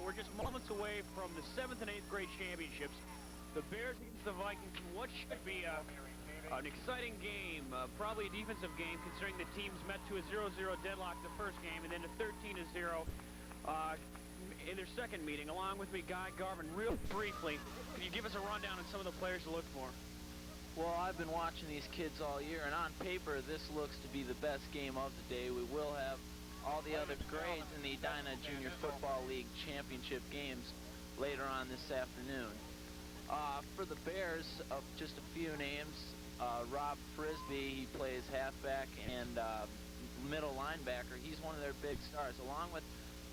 we're just moments away from the 7th and 8th grade championships. The Bears against the Vikings in what should be an exciting game, probably a defensive game, considering the teams met to a 0-0 deadlock the first game and then a 13-0 in their second meeting. Along with me, Guy Garvin. Real briefly, can you give us a rundown on some of the players to look for? Well, I've been watching these kids all year, and on paper, this looks to be the best game of the day. We will have all the other grades in the Edina Junior Football League championship games later on this afternoon. For the Bears, just a few names. Rob Frisbee, he plays halfback and middle linebacker. He's one of their big stars, along with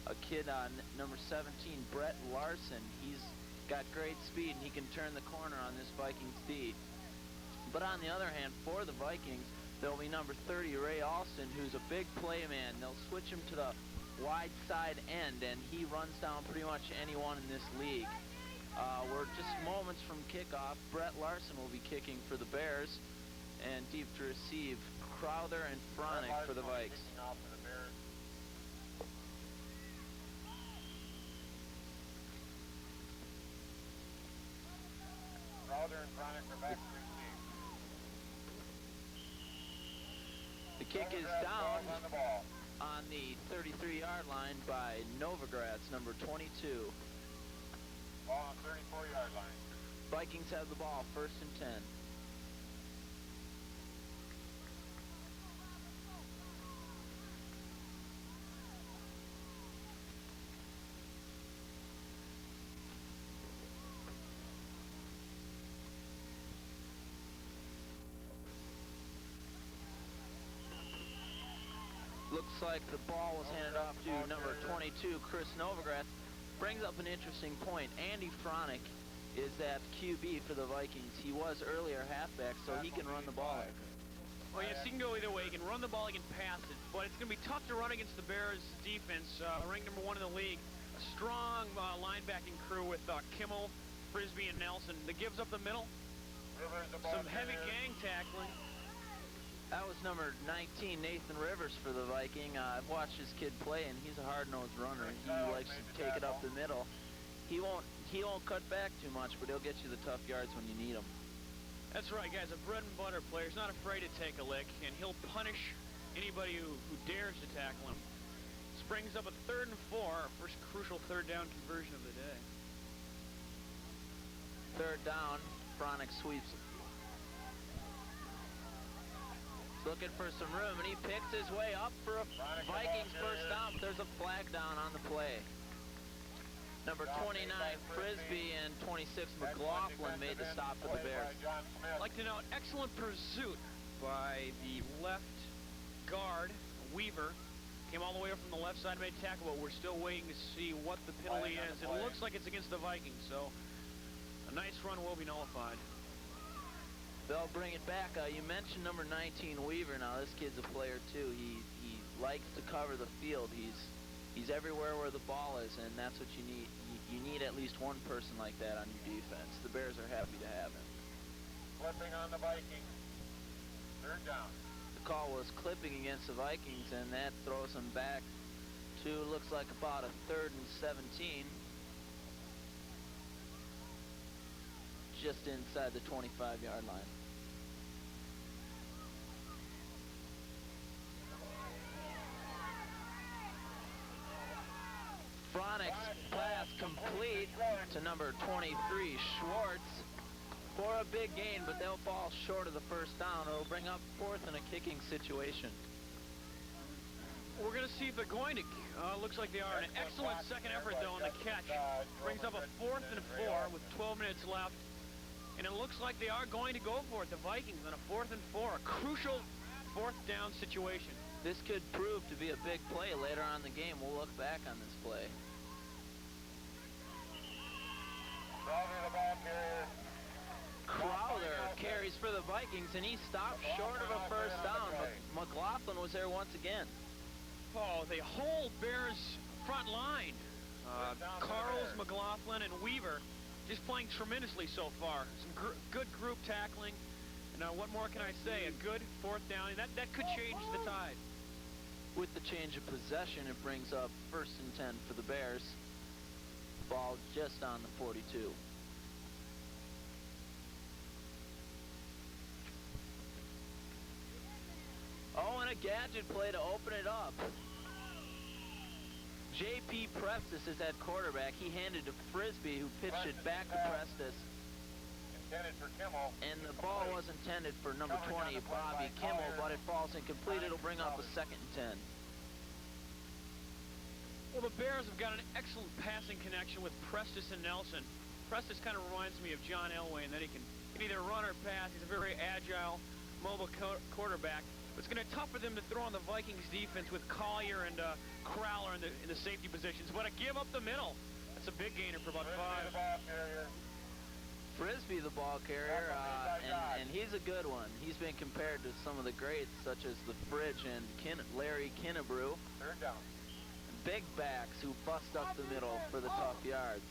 a kid number 17, Brett Larson. He's got great speed, and he can turn the corner on this Vikings D. But on the other hand, for the Vikings, there'll be number 30, Ray Alston, who's a big play man. They'll switch him to the wide side end, and he runs down pretty much anyone in this league. We're just moments from kickoff. Brett Larson will be kicking for the Bears, and deep to receive, Crowther and Fronick for the Vikes. Crowther and Fronick are back to receive. The kick is down on the 33-yard line by Novograd's number 22. Ball on 34-yard line. Vikings have the ball, 1st and 10. Looks like the ball was handed off to number 22, Chris Novogratz. Brings up an interesting point. Andy Fronick is that QB for the Vikings. He was earlier halfback, so he can run the ball. Well, yes, he can go either way. He can run the ball, he can pass it. But it's going to be tough to run against the Bears' defense, ranked number 1 in the league. A strong linebacking crew with Kimmel, Frisbee, and Nelson. That gives up the middle. Some heavy gang tackling. That was number 19, Nathan Rivers for the Viking. I've watched this kid play, and he's a hard-nosed runner. He likes to take it up the middle. He won't cut back too much, but he'll get you the tough yards when you need them. That's right, guys. A bread-and-butter player. He's not afraid to take a lick, and he'll punish anybody who dares to tackle him. Springs up a 3rd and 4, first crucial third-down conversion of the day. 3rd down, Fronick sweeps it. Looking for some room, and he picks his way up for a Vikings first down. There's a flag down on the play. Number 29, Frisbee, and 26, McLaughlin made the stop for the Bears. I'd like to note, excellent pursuit by the left guard, Weaver. Came all the way up from the left side, made tackle, but we're still waiting to see what the penalty is. It looks like it's against the Vikings, so a nice run will be nullified. They'll bring it back. You mentioned number 19, Weaver. Now, this kid's a player, too. He likes to cover the field. He's everywhere where the ball is, and that's what you need. You need at least one person like that on your defense. The Bears are happy to have him. Clipping on the Vikings. 3rd down. The call was clipping against the Vikings, and that throws them back to, looks like about a 3rd and 17. Just inside the 25-yard line. Fronick's pass complete to number 23, Schwartz, for a big gain, but they'll fall short of the first down. It'll bring up 4th in a kicking situation. We're going to see if they're going to. Looks like they are. An excellent second effort, though, on the catch. Brings up a 4th and 4 with 12 minutes left. And it looks like they are going to go for it, the Vikings, on a 4th and 4. A crucial 4th down situation. This could prove to be a big play later on in the game. We'll look back on this play. Crowther carries for the Vikings, and he stopped short of a first down. McLaughlin was there once again. Oh, the whole Bears front line. Carls, McLaughlin, and Weaver just playing tremendously so far. Some good group tackling. And what more can I say? A good 4th down. That could change the tide. With the change of possession, it brings up 1st and 10 for the Bears. Ball just on the 42. Oh, and a gadget play to open it up. J.P. Prestis is at quarterback. He handed to Frisbee, who pitched it back to Prestis. Intended for Kimmel. And the ball was intended for number 20, Bobby Kimmel, but it falls incomplete. It'll bring up a 2nd and 10. Well, the Bears have got an excellent passing connection with Prestis and Nelson. Prestis kind of reminds me of John Elway in that he can either run or pass. He's a very agile, mobile quarterback. It's going to be tough for them to throw on the Vikings defense with Collier and Crowler in the safety positions. But a give up the middle. That's a big gainer for about 5. Frisbee the ball carrier, and he's a good one. He's been compared to some of the greats, such as the Fridge and Larry Kinnebrew. 3rd down. Big backs who bust up the middle for the tough yards.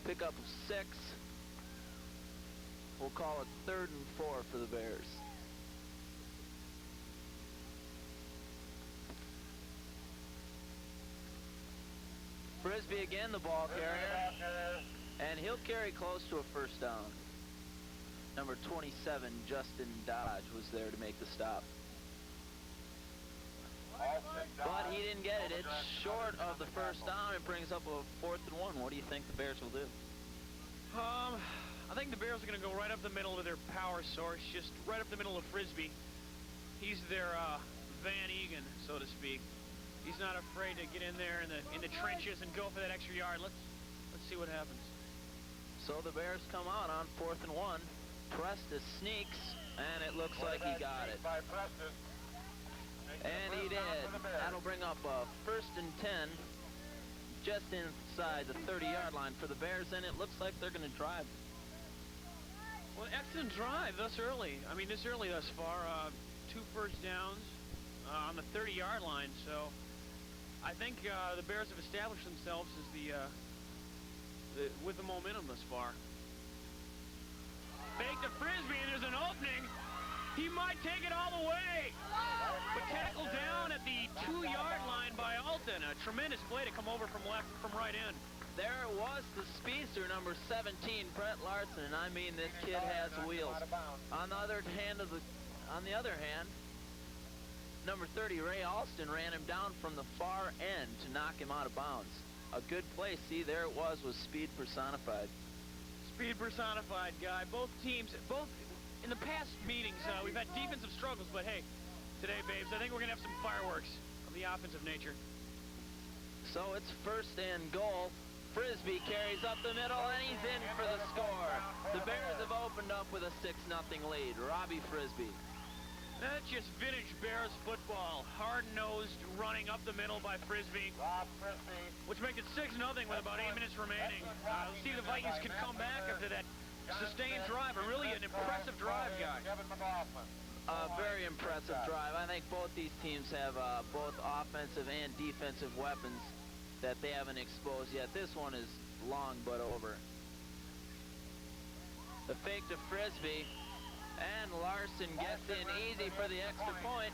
Pickup of 6. We'll call it 3rd and 4 for the Bears. Frisbee again, the ball carrier, and he'll carry close to a 1st down. Number 27, Justin Dodge, was there to make the stop. But he didn't get it. It's short of the 1st down. It brings up a 4th and 1. What do you think the Bears will do? I think the Bears are going to go right up the middle of their power source, just right up the middle of Frisbee. He's their Van Egan, so to speak. He's not afraid to get in there in the trenches and go for that extra yard. Let's see what happens. So the Bears come out on 4th and 1. Prestis sneaks, and it looks like he got it. And he did. That'll bring up a 1st and 10 just inside the 30-yard line for the Bears, and it looks like they're going to drive. Well, excellent drive thus early. I mean, this early thus far. 2 first downs on the 30-yard line. So I think the Bears have established themselves as with the momentum thus far. Fake to Frisbee, and there's an opening. He might take it all the way. But tackled down at the 2-yard line by Alton. A tremendous play to come over from right in. There was the speedster, number 17, Brett Larson, and I mean this kid has wheels. On the other hand, number 30, Ray Alston, ran him down from the far end to knock him out of bounds. A good play. See, there it was speed personified. Speed personified, Guy. Both teams, in the past meetings, we've had defensive struggles, but hey, today, babes, I think we're going to have some fireworks of the offensive nature. So it's 1st and goal. Frisbee carries up the middle, and he's in for the score. The Bears have opened up with a 6-0 lead. Robbie Frisbee. That's just vintage Bears football. Hard-nosed running up the middle by Frisbee, which makes it 6-0 with about 8 minutes remaining. Let's see if the Vikings can come back after that sustained drive. Really an impressive drive, Guy. A very impressive drive. I think both these teams have both offensive and defensive weapons that they haven't exposed yet. This one is long but over. The fake to Frisbee, and Larson gets in easy for the extra point,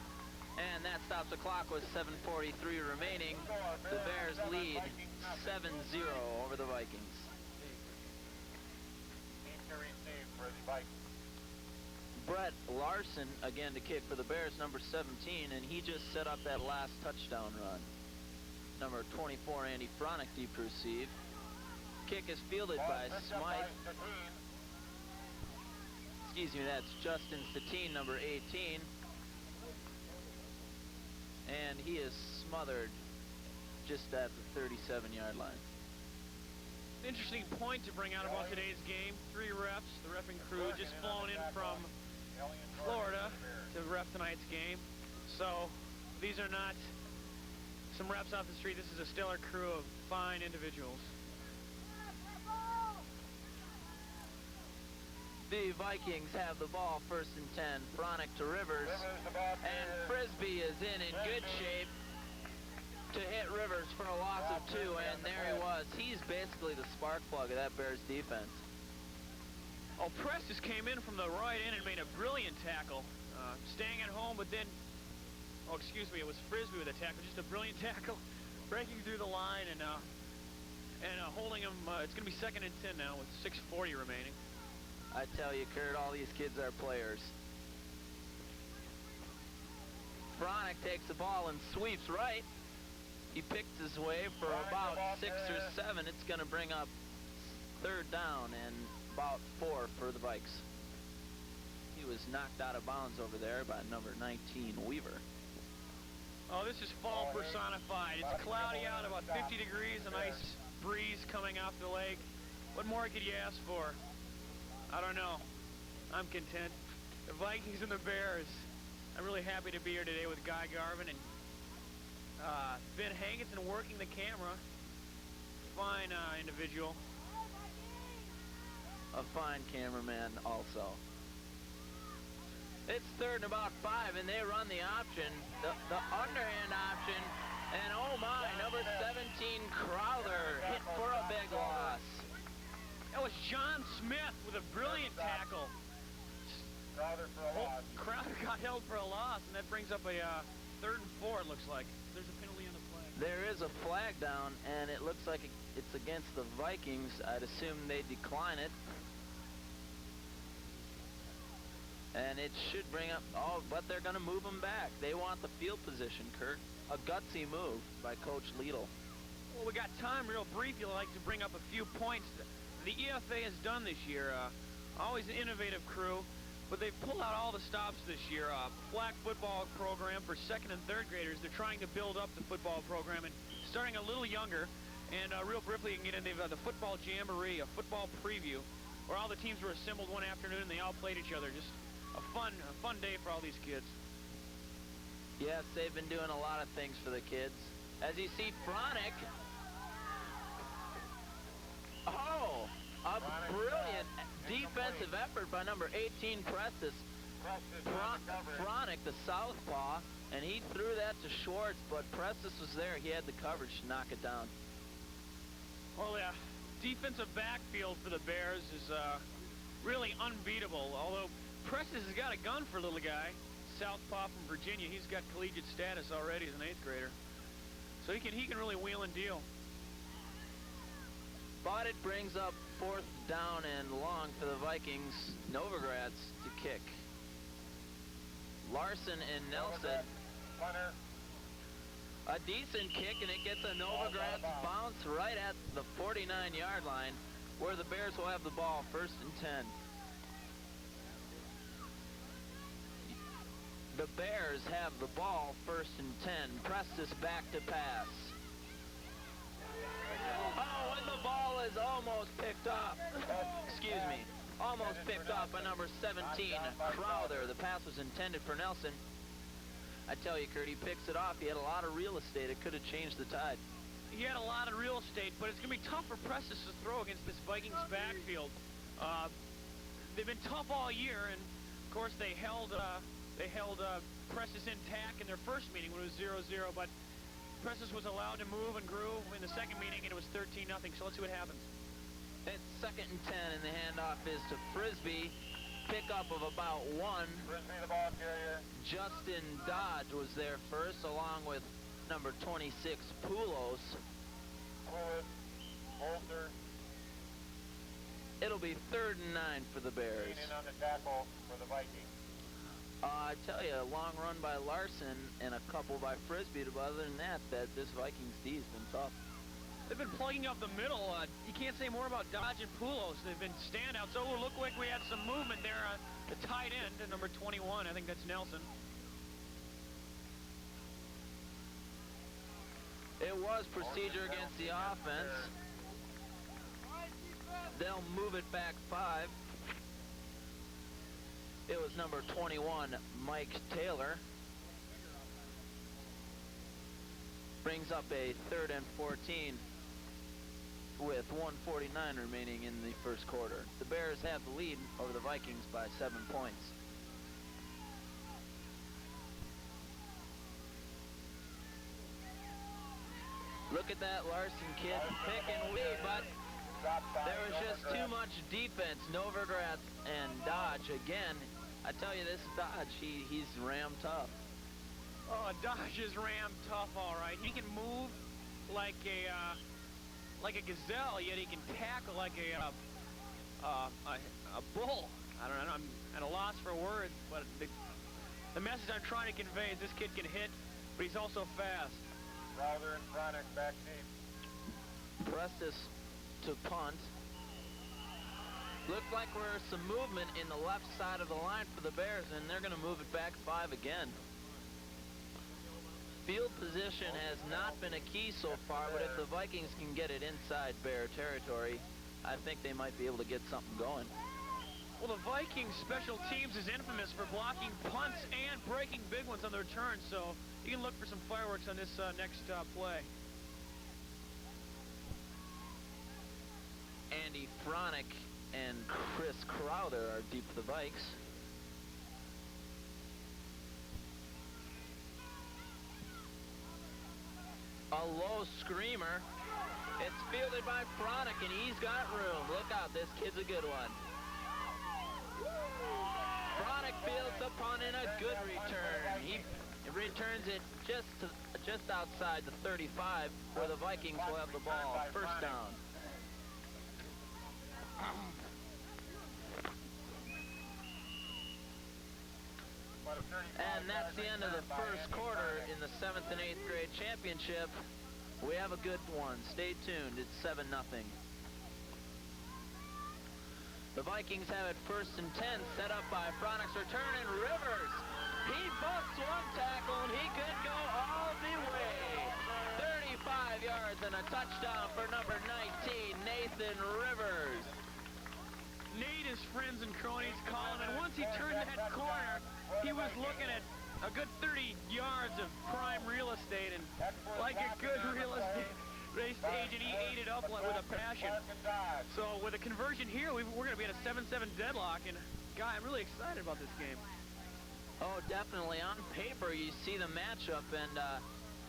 and that stops the clock with 7:43 remaining. The Bears lead 7-0 over the Vikings. Brett Larson again to kick for the Bears, number 17, and he just set up that last touchdown run. Number 24, Andy Fronick, deep to receive. Kick is fielded by Smythe. Excuse me, that's Justin Satine, number 18. And he is smothered just at the 37-yard line. Interesting point to bring out about today's game. 3 refs, the reffing crew just flown in from Florida to ref tonight's game. So these are not some refs off the street. This is a stellar crew of fine individuals. The Vikings have the ball, 1st and 10. Fronick to Rivers, and Frisbee is in good shape to hit Rivers for a loss of 2, and there he was. He's basically the spark plug of that Bears defense. Oh, Prestis came in from the right end and made a brilliant tackle, staying at home, but then, it was Frisbee with a tackle, just a brilliant tackle, breaking through the line, and and holding them. It's going to be 2nd and 10 now with 6:40 remaining. I tell you, Kurt, all these kids are players. Fronick takes the ball and sweeps right. He picks his way for about 6 or 7. It's going to bring up 3rd down and about 4 for the Vikes. He was knocked out of bounds over there by number 19, Weaver. Oh, this is fall personified. It's cloudy out, about 50 degrees, a nice breeze coming off the lake. What more could you ask for? I don't know. I'm content. The Vikings and the Bears. I'm really happy to be here today with Guy Garvin and Ben Hankinson working the camera. Fine individual. A fine cameraman also. It's 3rd and about 5, and they run the option, the underhand option, and oh my, number 17, Crowther, hit for a big loss. That was John Smith with a brilliant tackle. Crowder for a loss. Crowder got held for a loss, and that brings up a 3rd and 4, it looks like. There's a penalty on the flag. There is a flag down, and it looks like it's against the Vikings. I'd assume they decline it. And it should bring up, but they're going to move them back. They want the field position, Kurt. A gutsy move by Coach Liedl. Well, we got time real brief. You'd like to bring up a few points the EFA has done this year. Always an innovative crew, but they've pulled out all the stops this year. Flag football program for 2nd and 3rd graders. They're trying to build up the football program and starting a little younger. And real briefly, you can get in. They've the football jamboree, a football preview, where all the teams were assembled one afternoon and they all played each other. Just a fun day for all these kids. Yes, they've been doing a lot of things for the kids. As you see, Fronick. Oh, a brilliant defensive effort by number 18, Prestis. Fronick, the southpaw, and he threw that to Schwartz, but Prestis was there. He had the coverage to knock it down. Well, yeah, defensive backfield for the Bears is really unbeatable, although Prestis has got a gun for a little guy. Southpaw from Virginia. He's got collegiate status already as an 8th grader. So he can really wheel and deal. But it brings up 4th down and long for the Vikings. Novogratz to kick. Larson and Nelson. A decent kick, and it gets a Novogratz bounce right at the 49-yard line, where the Bears will have the ball 1st and 10. The Bears have the ball 1st and 10. Prestis back to pass. Oh, and the ball is almost picked up. Excuse me. Almost picked off by number 17, Crowther. The pass was intended for Nelson. I tell you, Kurt, he picks it off. He had a lot of real estate. It could have changed the tide. He had a lot of real estate, but it's going to be tough for Prestis to throw against this Vikings backfield. They've been tough all year, and of course they held Prestis intact in their first meeting when it was 0-0, but Prestis was allowed to move and grew in the second meeting, and it was 13-0, so let's see what happens. It's 2nd and 10, and the handoff is to Frisbee. Pickup of about 1. Frisbee, the ball carrier. Justin Dodge was there first, along with number 26, Poulos. Fluid, Bolter. It'll be 3rd and 9 for the Bears. In on the tackle for the Vikings. I tell you, a long run by Larson and a couple by Frisbee, but other than that this Vikings D has been tough. They've been plugging up the middle. You can't say more about Dodge and Poulos. They've been standouts. Oh, look like we had some movement there. The tight end, number 21. I think that's Nelson. It was procedure against the offense. They'll move it back 5. It was number 21, Mike Taylor. Brings up a 3rd and 14 with 1:49 remaining in the first quarter. The Bears have the lead over the Vikings by 7 points. Look at that Larson kid pick and weave, but there was just too much defense. Novogratz and Dodge again. I tell you, this Dodge, he's ram tough. Oh, Dodge is ram tough, all right. He can move like like a gazelle, yet he can tackle like a bull. I don't know. I'm at a loss for words, but the message I'm trying to convey is this kid can hit, but he's also fast. Crowder and Fronic back deep. Prestis to punt. Looks like we're some movement in the left side of the line for the Bears, and they're going to move it back 5 again. Field position has not been a key so far, but if the Vikings can get it inside Bear territory, I think they might be able to get something going. Well, the Vikings special teams is infamous for blocking punts and breaking big ones on the return, so you can look for some fireworks on this next play. Andy Fronic and Chris Crowder are deep for the Vikes. A low screamer. It's fielded by Fronic, and he's got room. Look out, this kid's a good one. Fronic fields the punt in a good return. He returns it just outside the 35, where the Vikings will have the ball. First down. And that's the end of the first quarter in the 7th and 8th grade championship. We have a good one. Stay tuned. It's 7-0. The Vikings have it 1st and 10, set up by Fronic's return, and Rivers. He busts one tackle, and he could go all the way. 35 yards and a touchdown for number 19, Nathan Rivers. Nate, his friends and cronies call him, and once he turned that corner, he was looking at a good 30 yards of prime real estate, and like a good real estate agent, he ate it up with a passion. So with a conversion here, we're going to be at a 7-7 deadlock, and guy, I'm really excited about this game. Oh, definitely. On paper, you see the matchup, and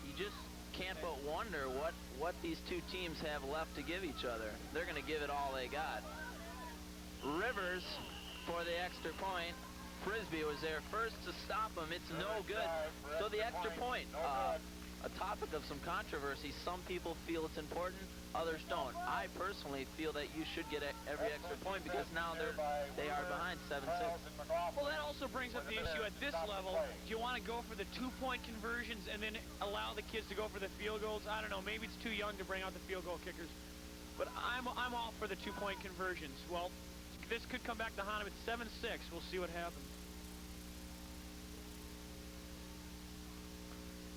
you just can't but wonder what these two teams have left to give each other. They're going to give it all they got. Rivers for the extra point. Frisbee was there first to stop him. It's no good. So the extra point, a topic of some controversy. Some people feel it's important, others don't. I personally feel that you should get every extra point because now they are behind 7-6. Well, that also brings up the issue at this level. Do you want to go for the 2-point conversions and then allow the kids to go for the field goals? I don't know. Maybe it's too young to bring out the field goal kickers. But I'm all for the 2-point conversions. Well, this could come back to haunt him at 7-6. We'll see what happens.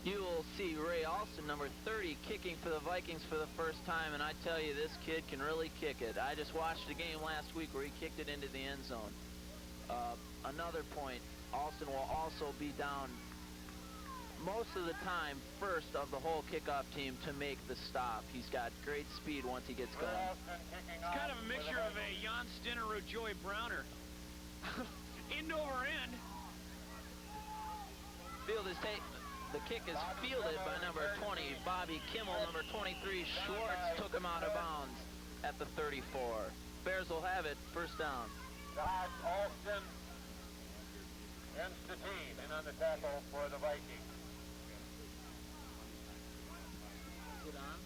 You will see Ray Alston, number 30, kicking for the Vikings for the first time, and I tell you, this kid can really kick it. I just watched a game last week where he kicked it into the end zone. Another point, Alston will also be down most of the time first of the whole kickoff team to make the stop. He's got great speed once he gets going. It's kind of a mixture of a Jan Stinner or Joey Browner. End over end. The kick is fielded by number 20, Bobby Kimmel. Number 23, Schwartz, took him out of bounds at the 34. Bears will have it, first down. Josh Alston ends the team in on the tackle for the Vikings. Is it on?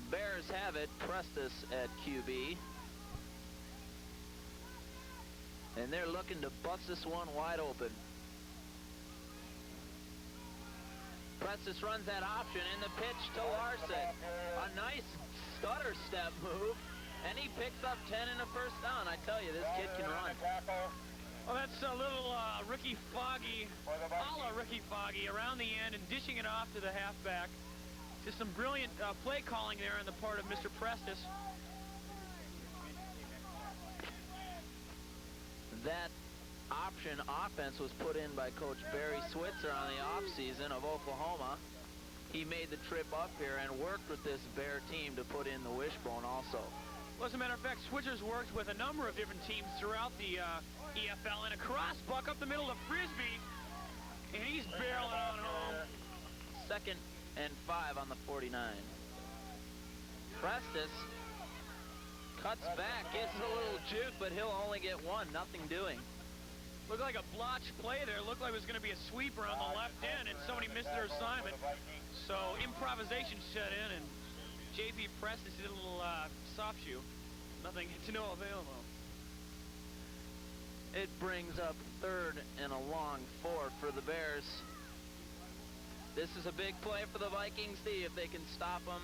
Bears have it, Prestis at QB. And they're looking to bust this one wide open. Prestis runs that option in the pitch to Larson. A nice stutter step move, and he picks up 10 in the first down. I tell you, this kid can run. Well, that's a little Ricky Foggy, a la Ricky Foggy, around the end and dishing it off to the halfback. Just some brilliant play calling there on the part of Mr. Prestis. That option offense was put in by Coach Barry Switzer on the offseason of Oklahoma. He made the trip up here and worked with this Bear team to put in the wishbone also. Well, as a matter of fact, Switzer's worked with a number of different teams throughout the EFL, and a cross buck up the middle of Frisbee, and he's barreling on home. 2nd and 5 on the 49. Prestis Cuts back, gives a little juke, but he'll only get one. Nothing doing. Looked like a blotch play there. Looked like it was going to be a sweeper on the left end, and somebody missed their assignment. So improvisation set in, and J.P. Preston did a little soft shoe. Nothing to no avail, though. It brings up 3rd and a long 4 for the Bears. This is a big play for the Vikings. See if they can stop them.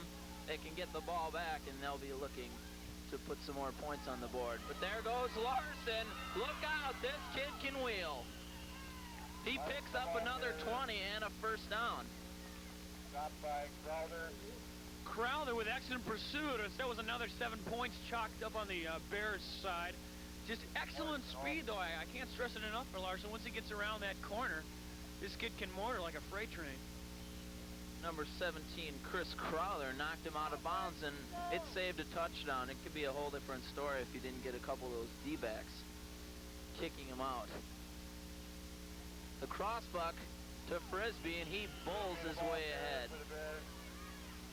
They can get the ball back, and they'll be looking to put some more points on the board. But there goes Larson. Look out, this kid can wheel. He picks up another 20 and a first down. Stopped by Crowder. Crowder with excellent pursuit. That was another 7 points chalked up on the Bears side. Just excellent speed, though. I can't stress it enough for Larson. Once he gets around that corner, this kid can motor like a freight train. Number 17, Chris Crowder, knocked him out of bounds, and it saved a touchdown. It could be a whole different story if he didn't get a couple of those D-backs kicking him out. The crossbuck to Frisbee, and he bowls his way ahead.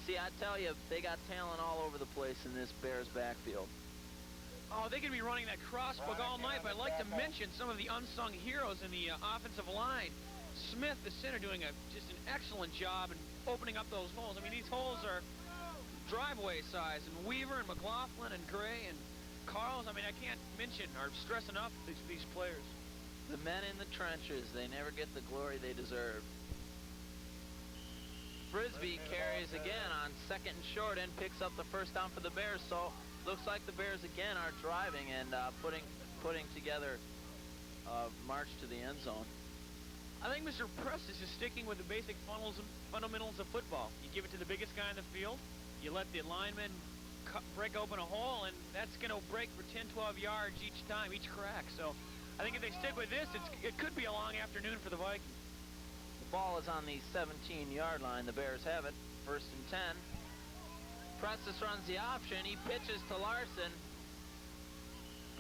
See, I tell you, they got talent all over the place in this Bears backfield. Oh, they could be running that crossbuck all night, but I'd like to mention some of the unsung heroes in the offensive line. Smith, the center, doing just an excellent job in opening up those holes. I mean, these holes are driveway size, and Weaver and McLaughlin and Gray and Carls. I mean, I can't mention or stress enough these players. The men in the trenches, they never get the glory they deserve. Frisbee carries again on 2nd and short and picks up the first down for the Bears. So looks like the Bears again are driving and putting together a march to the end zone. I think Mr. Preston is sticking with the basic fundamentals of football. You give it to the biggest guy in the field, you let the lineman break open a hole, and that's going to break for 10, 12 yards each time, each crack. So I think if they stick with this, it could be a long afternoon for the Vikings. The ball is on the 17-yard line. The Bears have it. 1st and 10. Preston runs the option. He pitches to Larson.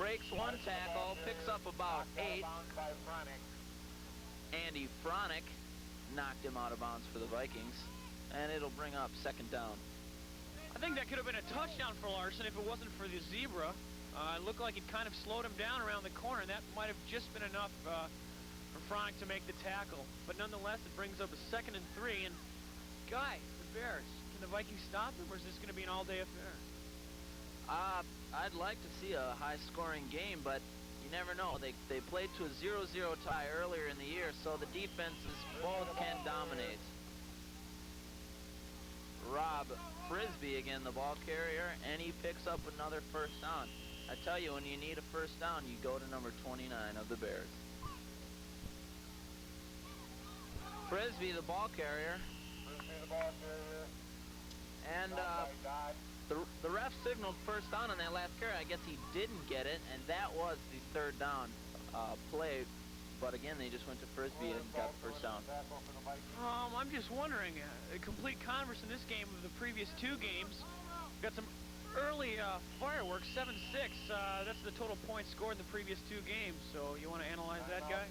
Breaks one tackle, picks up about 8. Andy Fronick knocked him out of bounds for the Vikings, and it'll bring up 2nd down. I think that could have been a touchdown for Larson if it wasn't for the zebra. It looked like it kind of slowed him down around the corner, and that might have just been enough for Fronick to make the tackle. But nonetheless, it brings up a 2nd and 3, and Guy, the Bears, can the Vikings stop them, or is this going to be an all-day affair? I'd like to see a high-scoring game, but you never know. They played to a 0-0 tie earlier in the year, so the defenses both can dominate. Rob Frisbee, again, the ball carrier, and he picks up another first down. I tell you, when you need a first down, you go to number 29 of the Bears. Frisbee, the ball carrier. And the ref signaled first down on that last carry. I guess he didn't get it, and that was the 3rd down play. But again, they just went to Frisbee and got the first down. I'm just wondering, a complete converse in this game of the previous 2 games. Got some early fireworks, 7-6. That's the total points scored in the previous 2 games. So you want to analyze that, Guy?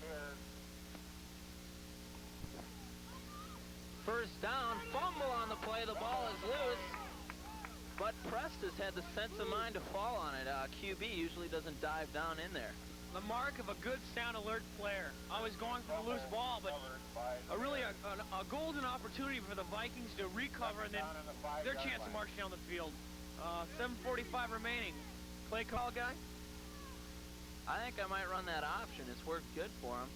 First down, fumble on the play. The ball is loose. But Preston's had the sense of mind to fall on it. QB usually doesn't dive down in there. The mark of a good, sound, alert player. Always going for the loose ball, but really a golden opportunity for the Vikings to recover and then their chance to march down the field. 7:45 remaining. Play call, Guy? I think I might run that option. It's worked good for him.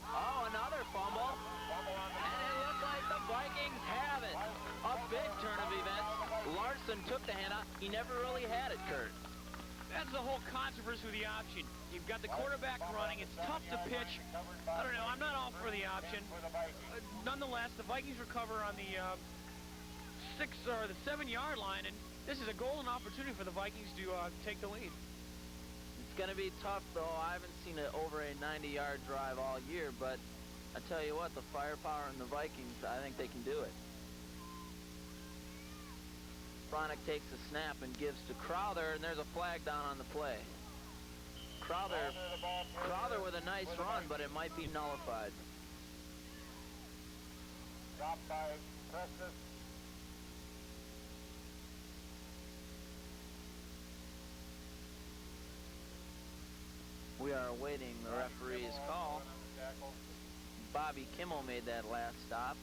Oh, another fumble. And it looks like the Vikings have it. A big turn of events. Larson took the handoff. He never really had it, Kurt. That's the whole controversy with the option. You've got the quarterback running. It's tough to pitch. I don't know. I'm not all for the option. Nonetheless, the Vikings recover on the 7-yard line, and this is a golden opportunity for the Vikings to take the lead. It's going to be tough, though. I haven't seen it over a 90-yard drive all year, but I tell you what, the firepower in the Vikings, I think they can do it. Fronick takes a snap and gives to Crowder, and there's a flag down on the play. Crowder with a nice run, but it might be nullified. Dropped by Preston. We are awaiting the referee's call. Bobby Kimmel made that last stop.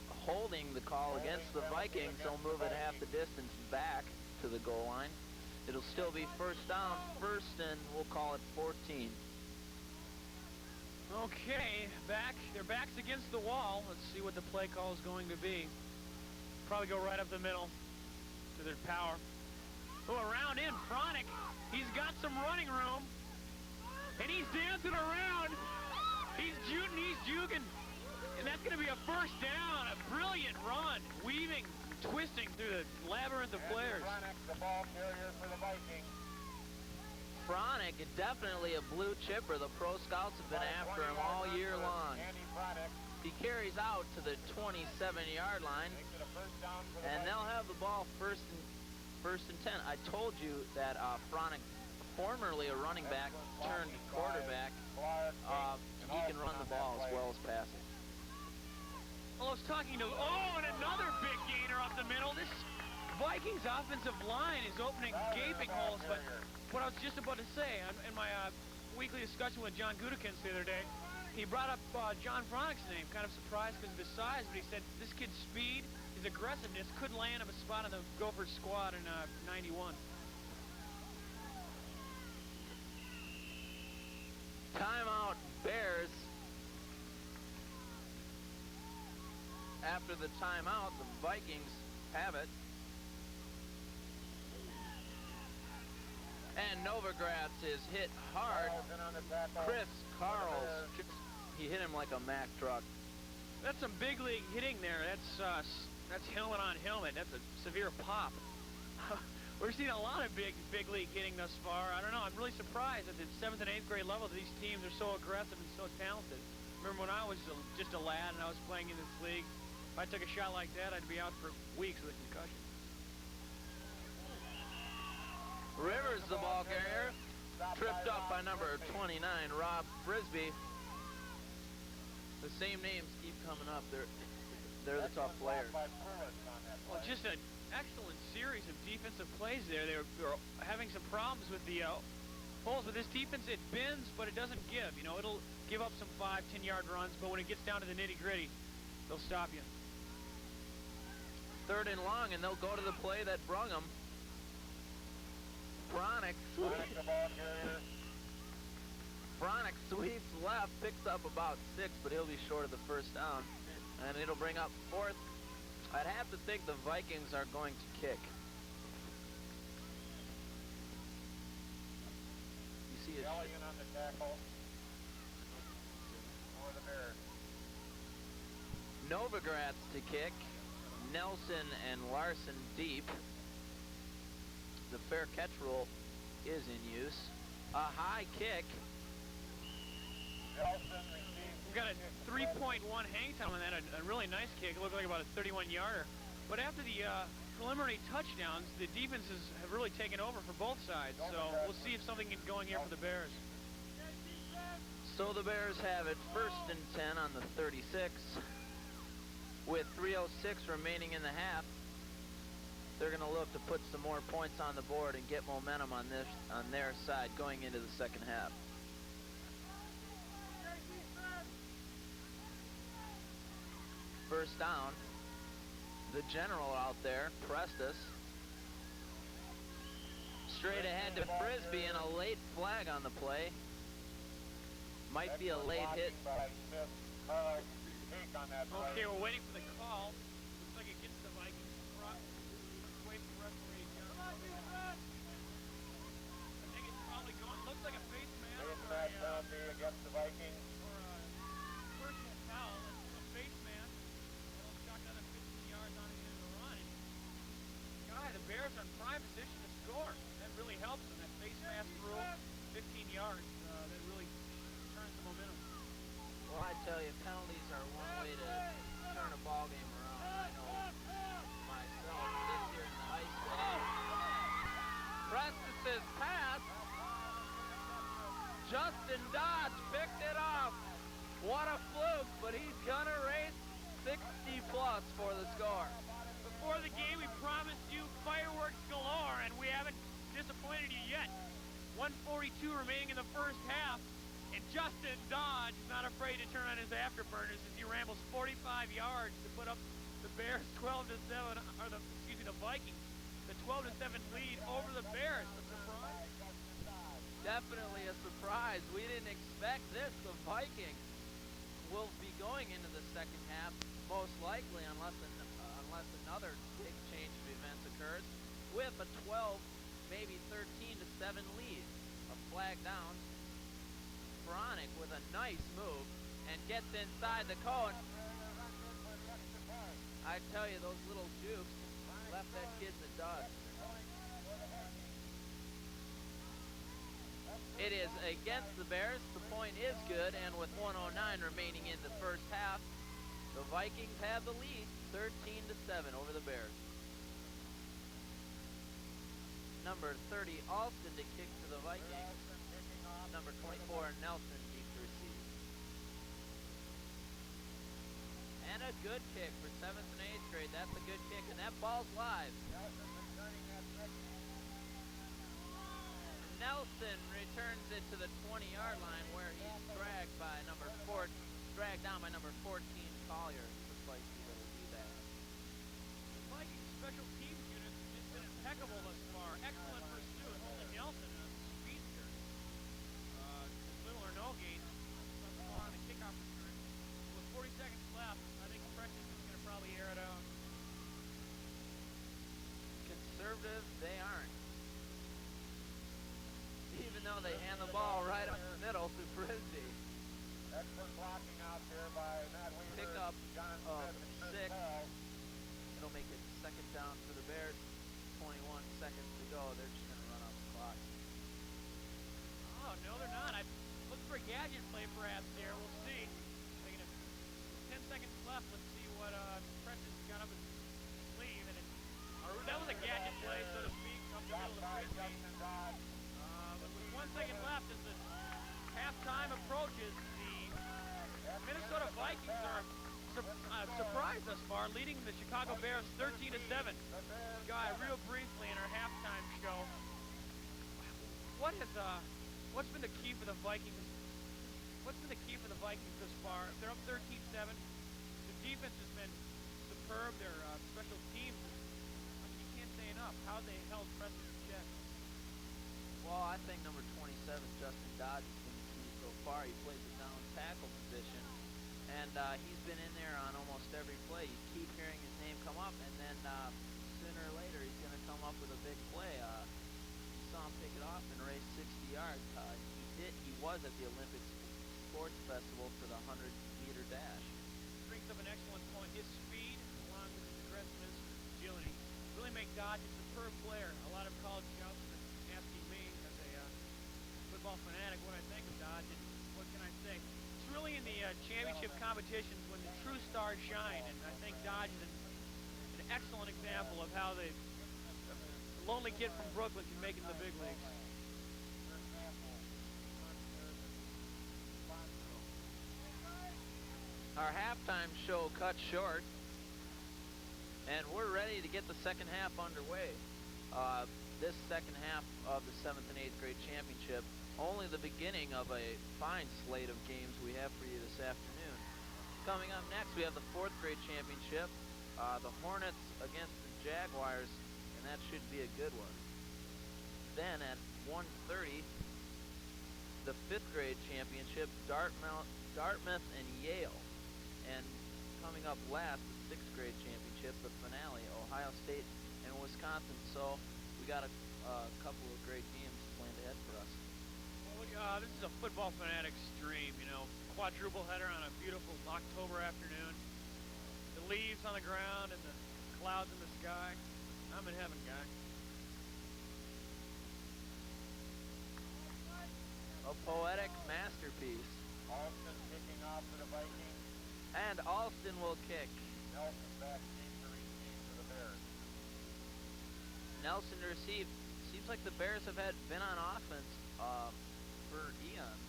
Holding the call against the Vikings, they'll move it half the distance back to the goal line. It'll still be first down, first, and we'll call it 14. Okay, their backs against the wall. Let's see what the play call is going to be. Probably go right up the middle to their power. Oh, around in, Fronic. He's got some running room. And he's dancing around. He's shooting, he's juking. And that's going to be a first down. A brilliant run. Weaving, twisting through the labyrinth of players. Fronic, the ball carrier for the Vikings. Fronic, definitely a blue chipper. The pro scouts have been after him all year long. He carries out to the 27-yard line, and they'll have the ball first and 10. I told you that Fronic, formerly a running back, turned quarterback, and he can run the ball as well as pass it. Well, I was talking to, and another big gainer up the middle. This Vikings offensive line is opening gaping holes, but what I was just about to say, in my weekly discussion with John Gudikins the other day, he brought up John Fronic's name, kind of surprised because of his size, but he said this kid's speed, his aggressiveness could land him a spot in the Gophers squad in 91. Timeout, Bears. After the timeout, the Vikings have it. And Novogratz is hit hard. Chris Carls, he hit him like a Mack truck. That's some big league hitting there. That's helmet on helmet. That's a severe pop. We're seeing a lot of big league hitting thus far. I don't know. I'm really surprised at the 7th and 8th grade level that these teams are so aggressive and so talented. Remember when I was just a lad and I was playing in this league? If I took a shot like that, I'd be out for weeks with a concussion. Rivers, the ball carrier, tripped up by number 29, Rob Frisbee. The same names keep coming up. They're the tough players. Well, just an excellent series of defensive plays there. They were having some problems with the holes. With this defense, it bends, but it doesn't give. You know, it'll give up some 5-10-yard runs, but when it gets down to the nitty-gritty, they'll stop you. Third and long, and they'll go to the play that brung them. Fronic sweeps left, picks up about 6, but he'll be short of the first down. And it'll bring up fourth. I'd have to think the Vikings are going to kick. You see it. Elliott on the tackle for the Bears. Novogratz to kick. Nelson and Larson deep. The fair catch rule is in use. A high kick. We've got a 3.1 hang time on that, a really nice kick. It looked like about a 31-yarder. But after the preliminary touchdowns, the defenses have really taken over for both sides. So we'll see if something gets going here for the Bears. So the Bears have it first and 10 on the 36. With 3:06 remaining in the half, they're going to look to put some more points on the board and get momentum on their side going into the second half. First down. The general out there, Prestus. Straight ahead to Frisbee and a late flag on the play. Might be a late hit. Okay, we're waiting for the call. Looks like it gets the Vikings. Wait for the referee. I think it's probably going. Looks like a face mask penalty against the Vikings. or a personal foul. It's a face mask. They'll chuck another 15 yards on the end of the run. The Bears are in prime position to score. That really helps them. That face mask rule, 15 yards. That really turns the momentum. Well, I tell you, penalties are one way to turn a ball game around. I know myself, this year in the high school. Prestus's pass. Justin Dodge picked it off. What a fluke, but he's gonna race 60 plus for the score. Before the game, we promised the first half, and Justin Dodge is not afraid to turn on his afterburners as he rambles 45 yards to put up the Bears 12-7, or the Vikings, the 12-7 lead over the Bears. A surprise? Definitely a surprise. We didn't expect this. The Vikings will be going into the second half, most likely, unless another big change of events occurs, with a 12, maybe 13-7 lead. A flag down. Bronick with a nice move and gets inside the cone. I tell you, those little jukes left that kid in the dust. It is against the Bears. The point is good, and with 1:09 remaining in the first half, the Vikings have the lead, 13-7 over the Bears. Number 30, Alston to kick to the Vikings. Number 24, Nelson deep to receive. And a good kick for 7th and 8th grade. That's a good kick, and that ball's live. Nelson returns it to the 20-yard line where he's dragged down by number 14, Collier. Looks like he's able to do that. The Vikings special teams unit has just been impeccable thus far. Excellent pursuit. Only Nelson, a speedster. Little or no gain on the kickoff return. With 40 seconds left, I think Precious is going to probably air it out. Conservative, they aren't. Even though they hand the ball right up the middle to Frisbee. Excellent blocking out there by Matt Weaver. Pick up John of Smith 6. It'll make it second down for the Bears. 21 seconds to go. They're just going to run out the clock. Oh, no, they're not. I look for a gadget play perhaps there. We'll see. 10 seconds left. Let's see what Precious got up his sleeve. And that was a gadget play, so to speak, up the middle of Frisbee. But with 1 second left as the halftime approaches, the Minnesota Vikings are surprised thus far, leading the Chicago Bears 13-7. Guy, real briefly in our halftime show, what's been the key for the Vikings? What's been the key for the Vikings thus far? They're up 13-7. The defense has been superb. Their special teams, you can't say enough how they held Preston in check. Well, I think number 27, Justin Dodge, has been the key so far. He plays the down tackle position, and he's been in there on almost every play. You keep hearing his name come up, and then sooner or later he's going to come up with a big play. You saw him pick it off and race 60 yards. He was at the Olympic Sports Festival for the 100-meter dash. Brings up an excellent point. His speed, along with his aggressiveness and agility, really make Dodge a superb player. A lot of college scouts are asking me, as a football fanatic, what I think of Dodge, and what can I say? It's really in the championship competitions when the true stars shine, and I think Dodge is an excellent example of how the lonely kid from Brooklyn can make it in the big leagues. Our halftime show cut short, and we're ready to get the second half underway. This second half of the 7th and 8th grade championship, only the beginning of a fine slate of games we have for you this afternoon. Coming up next, we have the 4th grade championship, the Hornets against the Jaguars, and that should be a good one. Then at 1:30, the 5th grade championship, Dartmouth and Yale. And coming up last, the 6th grade championship, the finale, Ohio State and Wisconsin. So we got a couple of great games planned ahead for us. Well, this is a football fanatic's dream, quadruple header on a beautiful October afternoon. The leaves on the ground and the clouds in the sky. I'm in heaven, guy. A poetic masterpiece. Alston kicking off for the Vikings. And Alston will kick. Nelson back deep to receive for the Bears. Nelson to receive. Seems like the Bears have been on offense for eons.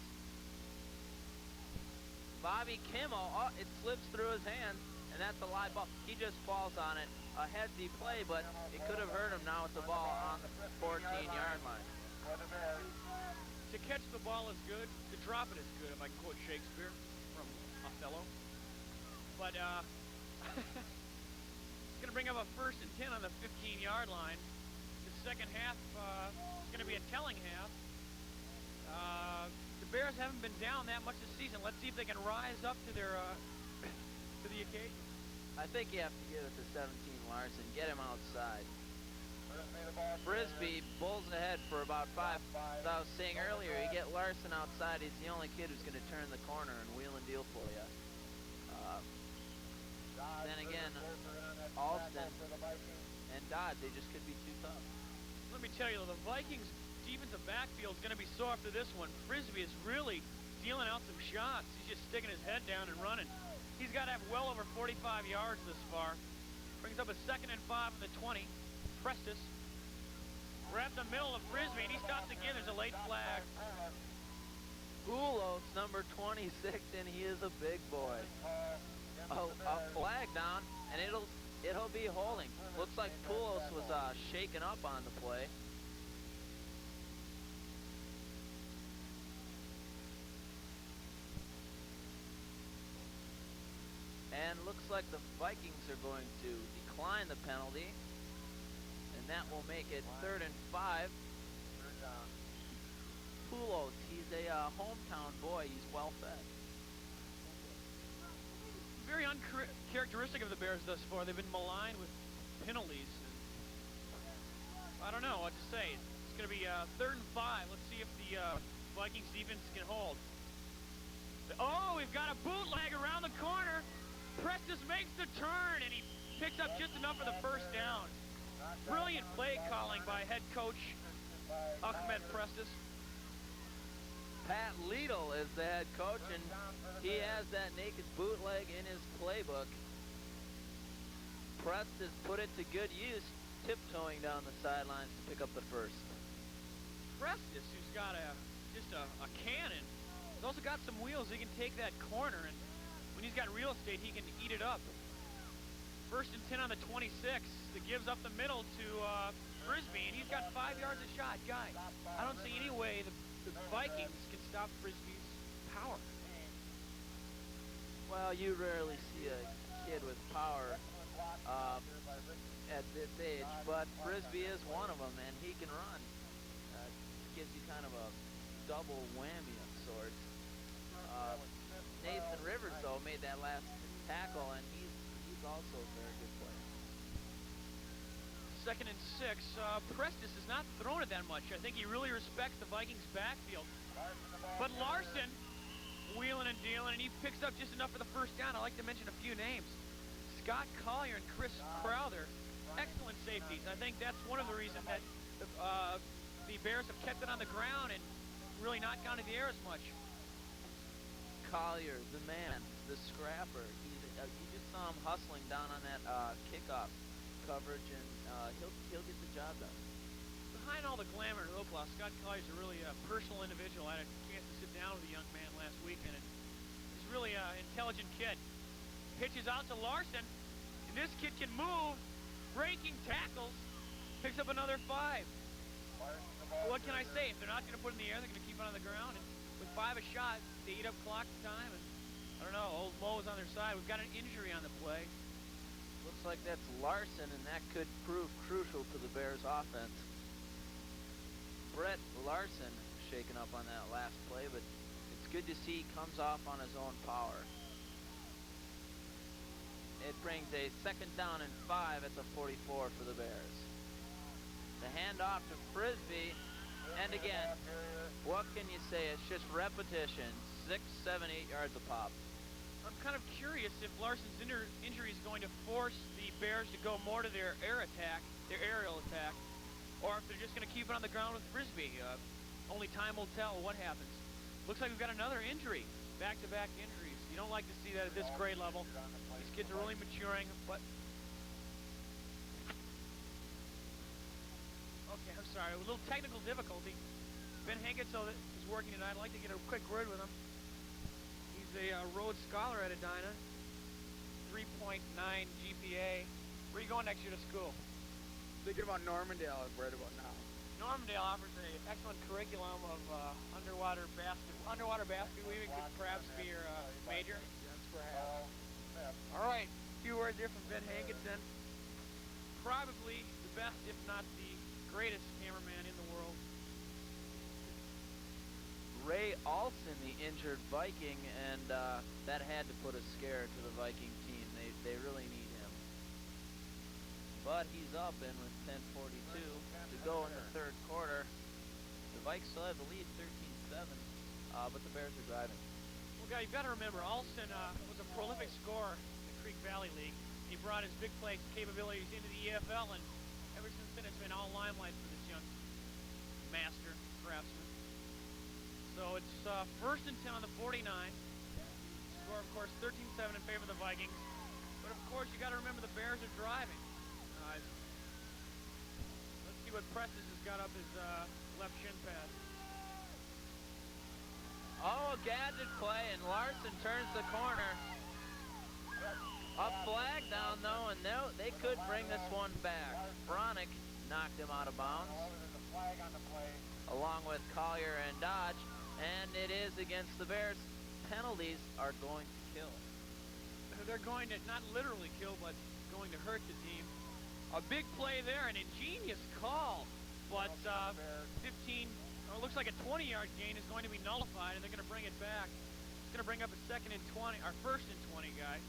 Bobby Kimmel, it slips through his hands, and that's a live ball. He just falls on it. A headsy play, but it could have hurt him now with the ball on the 14-yard line. For the Bears. To catch the ball is good, to drop it is good, if I can quote Shakespeare from Othello. But it's going to bring up a 1st and 10 on the 15-yard line. The second half is going to be a telling half. The Bears haven't been down that much this season. Let's see if they can rise up to their to the occasion. I think you have to give it to 17 Larson. Get him outside. Frisbee bulls ahead for about 5. As I was saying earlier, you get Larson outside, he's the only kid who's going to turn the corner and wheel and deal for you. Then again, Alston and Dodd, they just could be too tough. Let me tell you, the Vikings' defensive backfield is going to be sore after this one. Frisbee is really dealing out some shots. He's just sticking his head down and running. He's got to have well over 45 yards this far. Brings up a 2nd and 5 on the 20. Prestis. We're at the middle of Frisbee, and he stops again. There's a late flag. Poulos, number 26, and he is a big boy. A flag down, and it'll be holding. Looks like Poulos was shaken up on the play. And looks like the Vikings are going to decline the penalty. And that will make it 3rd and 5. Poulos, he's a hometown boy. He's well fed. Very uncharacteristic of the Bears thus far. They've been maligned with penalties. And I don't know what to say. It's going to be 3rd and 5. Let's see if the Vikings defense can hold. Oh, we've got a bootleg around the corner. Prestis makes the turn, and he picks up just enough for the 1st down. Brilliant play calling by head coach Ahmed Prestis. Pat Liedl is the head coach, and he has that naked bootleg in his playbook. Prestis put it to good use, tiptoeing down the sidelines to pick up the 1st. Prestis, who's got just a cannon, he's also got some wheels. He can take that corner, and when he's got real estate, he can eat it up. 1st and 10 on the 26. That gives up the middle to Frisbee, and he's got 5 yards a shot. Guy, I don't see any way the Vikings can stop Frisbee's power. Well, you rarely see a kid with power at this age, but Frisbee is one of them, and he can run. Gives you kind of a double whammy of sorts. Nathan Rivers, though, made that last tackle, and he's also a very good player. 2nd and 6. Prestis has not thrown it that much. I think he really respects the Vikings' backfield. But Larson, wheeling and dealing, and he picks up just enough for the 1st down. I'd like to mention a few names. Scott Collier and Chris Crowther, excellent safeties. I think that's one of the reasons that the Bears have kept it on the ground and really not gone to the air as much. Collier, the man, the scrapper. You just saw him hustling down on that kickoff coverage, and he'll get the job done. Behind all the glamour and hoopla, Scott Collier's a really personal individual. I had a chance to sit down with a young man last weekend, and he's really an intelligent kid. Pitches out to Larson, and this kid can move, breaking tackles, picks up another 5. What can I say? If they're not going to put it in the air, they're going to keep it on the ground, and with 5 a shot, they eat up clock time, and I don't know, old Mo's on their side. We've got an injury on the play. Looks like that's Larson, and that could prove crucial to the Bears' offense. Brett Larson shaken up on that last play, but it's good to see he comes off on his own power. It brings a 2nd down and 5 at the 44 for the Bears. The handoff to Frisbee, and again, what can you say? It's just repetition. 6, 7, 8 yards a pop. I'm kind of curious if Larson's injury is going to force the Bears to go more to their aerial attack, or if they're just going to keep it on the ground with Frisbee. Only time will tell what happens. Looks like we've got another injury, back-to-back injuries. You don't like to see that at this grade level. These kids are really maturing, but... Okay, I'm sorry, a little technical difficulty. Ben Hanketso is working tonight. I'd like to get a quick word with him. He's a Rhodes Scholar at Edina, 3.9 GPA. Where are you going next year to school? Thinking about Normandale right about now. Normandale offers an excellent curriculum of underwater basket weaving could perhaps be your major. All right, a few words here from Ben Hankinson. Probably the best, if not the greatest cameraman in the world. Ray Alston, the injured Viking, and that had to put a scare to the Viking team. They really need him. But he's up, and with 10:42 to go in the third quarter, the Vikes still have the lead, 13-7, but the Bears are driving. Well, guys, you've got to remember, Alston was a prolific scorer in the Creek Valley League. He brought his big play capabilities into the EFL, and ever since then, it's been all limelight for this young master craftsman. So it's first and 10 on the 49. Score, of course, 13-7 in favor of the Vikings. But, of course, you got to remember the Bears are driving. Let's see what Prestis has got up his left shin pad. Oh, a gadget play, and Larson turns the corner. A flag down, though, and they could bring this one back. Bronick knocked him out of bounds, along with Collier and Dodge, and it is against the Bears. Penalties are going to kill. They're going to not literally kill, but going to hurt the team. A big play there, an ingenious call, but 15, or it looks like a 20-yard gain is going to be nullified, and they're going to bring it back. It's going to bring up a second and 20, or first and 20 guy.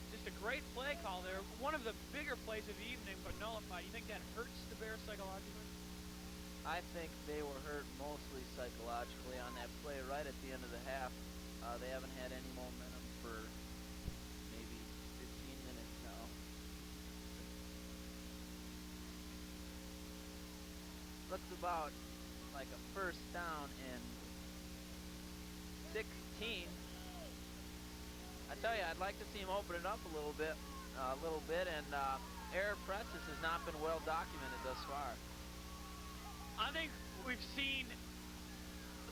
Just a great play call there. One of the bigger plays of the evening, but nullified. You think that hurts the Bears psychologically? I think they were hurt mostly psychologically on that play right at the end of the half. They haven't had any momentum for maybe 15 minutes now. Looks about like a first down and 16. I tell you, I'd like to see him open it up a little bit, and error Prestis has not been well documented thus far. I think we've seen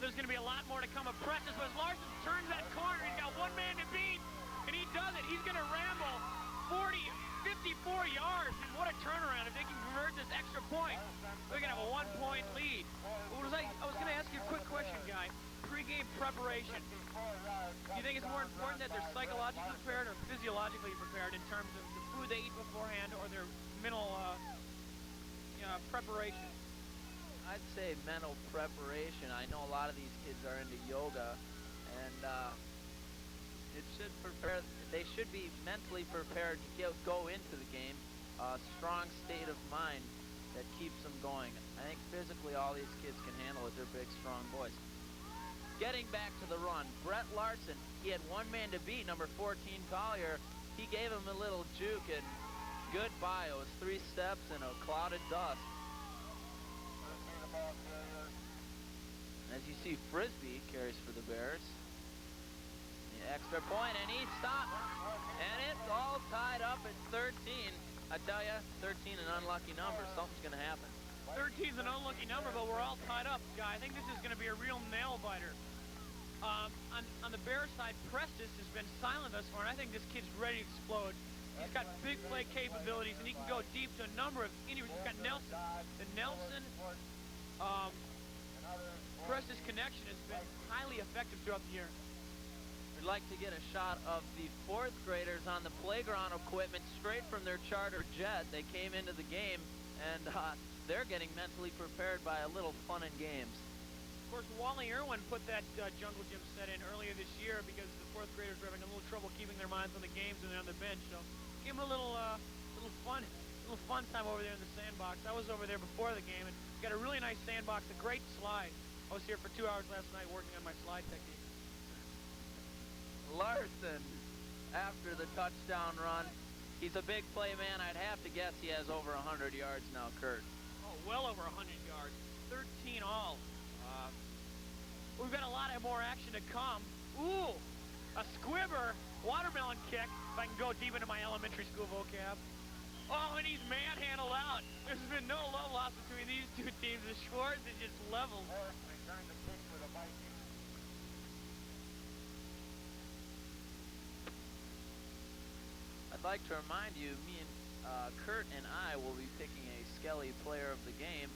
there's going to be a lot more to come of Prestis, but as Larson turns that corner, he's got one man to beat, and he does it. He's going to ramble 54 yards, and what a turnaround. If they can convert this extra point, they're going to have a 1-point lead. I was going to ask you a quick question, Guy. Pre-game preparation. Do you think it's more important that they're psychologically prepared or physiologically prepared in terms of the food they eat beforehand or their mental preparation? I'd say mental preparation. I know a lot of these kids are into yoga, and they should be mentally prepared to go into the game. A strong state of mind that keeps them going. I think physically all these kids can handle it. They're big, strong boys. Getting back to the run, Brett Larson, he had one man to beat, number 14, Collier. He gave him a little juke, and goodbye. It was 3 steps and a cloud of dust. As you see, Frisbee carries for the Bears. The extra point, and he stopped. And it's all tied up at 13. I tell you, 13 an unlucky number. Something's going to happen. 13 is an unlucky number, but we're all tied up, Guy. I think this is going to be a real nail-biter. On the Bears side, Prestis has been silent thus far, and I think this kid's ready to explode. He's got big play capabilities, and he can go deep to a number of individuals. He's got Nelson. The Nelson Prestis connection has been highly effective throughout the year. We'd like to get a shot of the 4th graders on the playground equipment straight from their charter jet. They came into the game, and they're getting mentally prepared by a little fun and games. Of course, Wally Irwin put that jungle gym set in earlier this year because the 4th graders were having a little trouble keeping their minds on the games when they're on the bench. So give them a little fun time over there in the sandbox. I was over there before the game and got a really nice sandbox, a great slide. I was here for 2 hours last night working on my slide technique. Larson, after the touchdown run, he's a big play man. I'd have to guess he has over 100 yards now, Kurt. Oh, well over 100 yards. 13 all. We've got a lot of more action to come. Ooh, a squibber, watermelon kick, if I can go deep into my elementary school vocab. Oh, and he's manhandled out. There's been no love lost between these two teams. The Schwartz is just leveled. I'd like to remind you, me and Kurt and I will be picking a Skelly player of the game.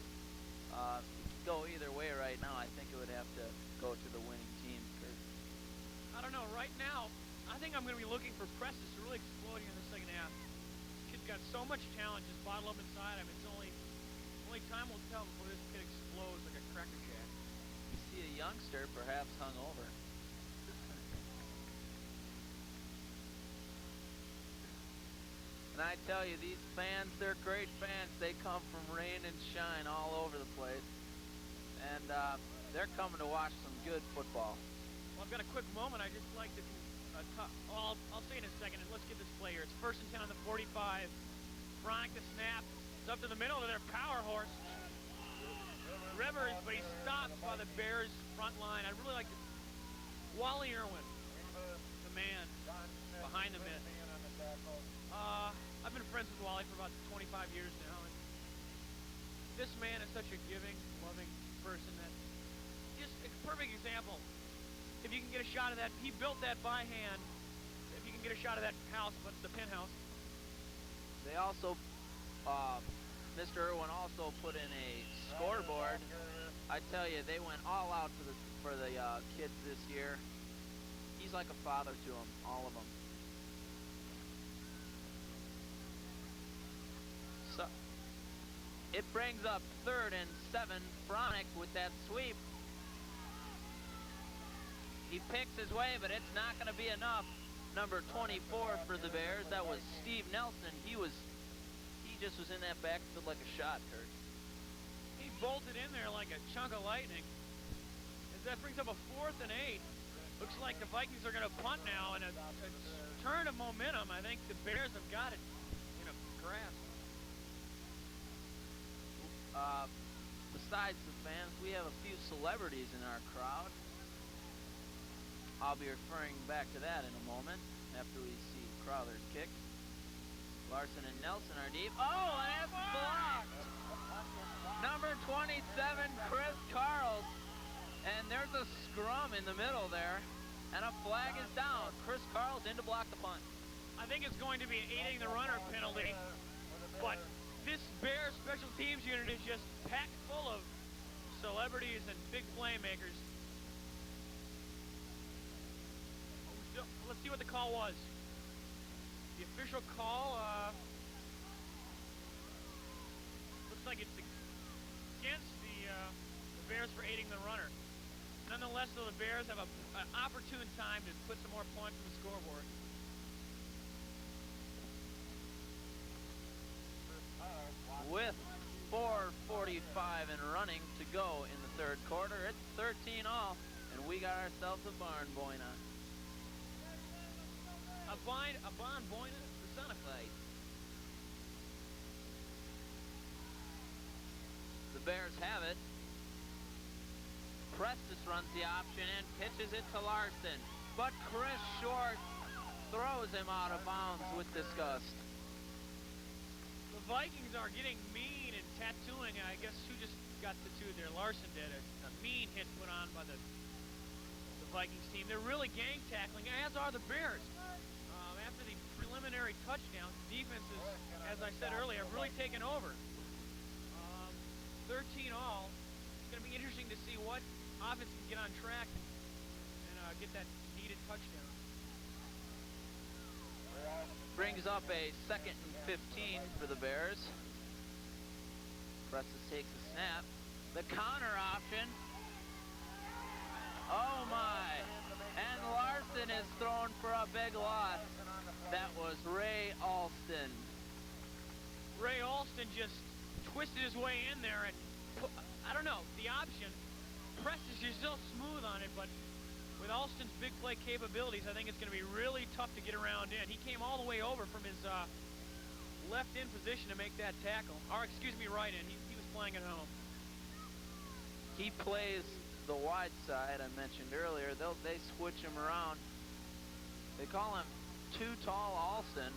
Go either way right now. I think it would have to go to the winning team. I don't know. Right now, I think I'm going to be looking for Preston to really explode here in the second half. This kid's got so much talent just bottled up inside him. It's only time will tell before this kid explodes like a Cracker Jack. You see a youngster perhaps hung over. And I tell you, these fans, they're great fans. They come from rain and shine all over the place. And they're coming to watch some good football. Well, I've got a quick moment. I'd just like to talk. Well, I'll say in a second. And let's get this play here. It's 1st and 10 on the 45. Bronick the snap. It's up to the middle of their power horse. Rivers, but he's stopped by the Bears front line. I'd really like to... Wally Irwin, the man behind the myth. I've been friends with Wally for about 25 years now. And this man is such a giving, loving person that just a perfect example. If you can get a shot of that, he built that by hand. If you can get a shot of that house, what's the penthouse? They also, Mr. Irwin also put in a scoreboard. I tell you, they went all out for the kids this year. He's like a father to them, all of them. So it brings up 3rd and 7. Bronick with that sweep. He picks his way, but it's not going to be enough. Number 24 for the Bears. That was Steve Nelson. He just was in that backfield like a shot, Kurt. He bolted in there like a chunk of lightning. As that brings up a 4th and 8. Looks like the Vikings are going to punt now, and a turn of momentum. I think the Bears have got it in a grasp. Besides the fans, we have a few celebrities in our crowd. I'll be referring back to that in a moment after we see Crowther's kick. Larson and Nelson are deep. Oh, and it's blocked! Number 27, Chris Carls. And there's a scrum in the middle there. And a flag is down. Chris Carls in to block the punt. I think it's going to be an aiding the runner penalty. But this Bears special teams unit is just packed full of celebrities and big playmakers. Let's see what the call was. The official call, looks like it's against the Bears for aiding the runner. Nonetheless, though, the Bears have an opportune time to put some more points on the scoreboard. With 4:45 and running to go in the 3rd quarter, it's 13 all, and we got ourselves a barn boina. A barn boina personified. The Bears have it. Prestis runs the option and pitches it to Larson, but Chris Short throws him out of bounds with disgust. The Vikings are getting mean and tattooing. I guess who just got tattooed there? Larson did. A mean hit put on by the Vikings team. They're really gang tackling, as are the Bears. After the preliminary touchdowns, the defenses, as I said earlier, have really taken over. 13 all. It's going to be interesting to see what offense can get on track and get that needed touchdown. Brings up a 2nd and 15 for the Bears. Prestis takes a snap. The counter option. Oh my! And Larson is thrown for a big loss. That was Ray Alston. Ray Alston just twisted his way in there and I don't know, the option. Prestis is still smooth on it, but with Alston's big play capabilities, I think it's going to be really tough to get around in. He came all the way over from his left in position to make that tackle. Or, excuse me, right in. He was playing at home. He plays the wide side I mentioned earlier. They switch him around. They call him Too Tall Alston.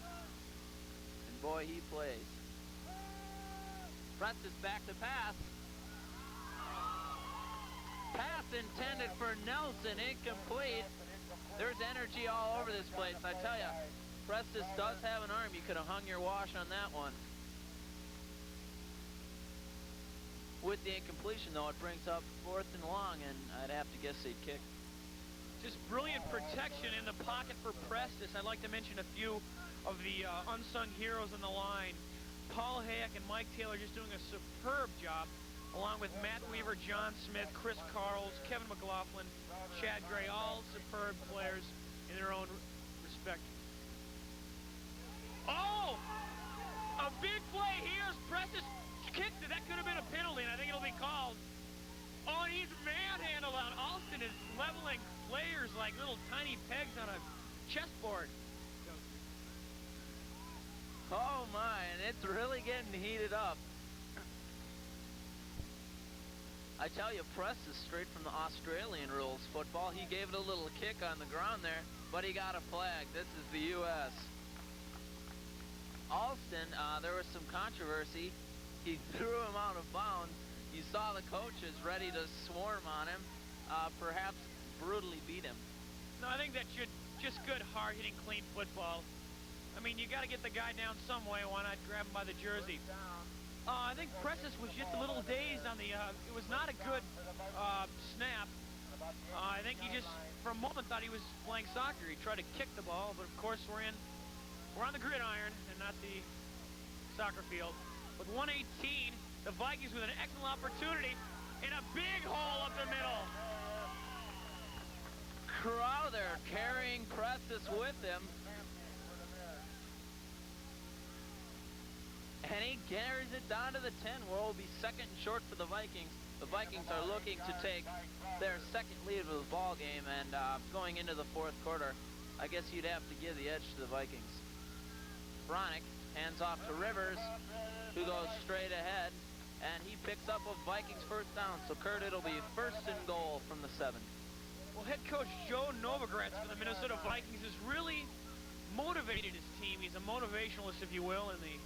And boy, he plays. Prestis back to pass. Pass intended for Nelson, incomplete. There's energy all over this place, I tell you. Prestis does have an arm. You could have hung your wash on that one. With the incompletion, though, it brings up 4th and long, and I'd have to guess they'd kick. Just brilliant protection in the pocket for Prestis. I'd like to mention a few of the unsung heroes in the line. Paul Hayek and Mike Taylor just doing a superb job, along with Matt Weaver, John Smith, Chris Carls, Kevin McLaughlin, Chad Gray, all superb players in their own respect. Oh! A big play here as Prestis kicked it. That could have been a penalty, and I think it'll be called. Oh, and he's manhandled on. Alston is leveling players like little tiny pegs on a chessboard. Oh my, and it's really getting heated up. I tell you, Prestis straight from the Australian rules football. He gave it a little kick on the ground there, but he got a flag. This is the U.S. Alston, there was some controversy. He threw him out of bounds. You saw the coaches ready to swarm on him, perhaps brutally beat him. No, I think that's just good, hard-hitting, clean football. I mean, you got to get the guy down some way. Why not grab him by the jersey? I think Prestis was just a little dazed on the, it was not a good snap. I think he just, for a moment, thought he was playing soccer. He tried to kick the ball, but of course we're on the gridiron and not the soccer field. With 1:18, the Vikings with an excellent opportunity and a big hole up the middle. Crowther carrying Prestis with him. And he carries it down to the 10, where it will be 2nd and short for the Vikings. The Vikings are looking to take their 2nd lead of the ball game, and going into the 4th quarter, I guess you'd have to give the edge to the Vikings. Bronick hands off to Rivers, who goes straight ahead, and he picks up a Vikings 1st down. So, Kurt, it'll be 1st and goal from the 7. Well, head coach Joe Novogratz for the Minnesota Vikings has really motivated his team. He's a motivationalist, if you will, in the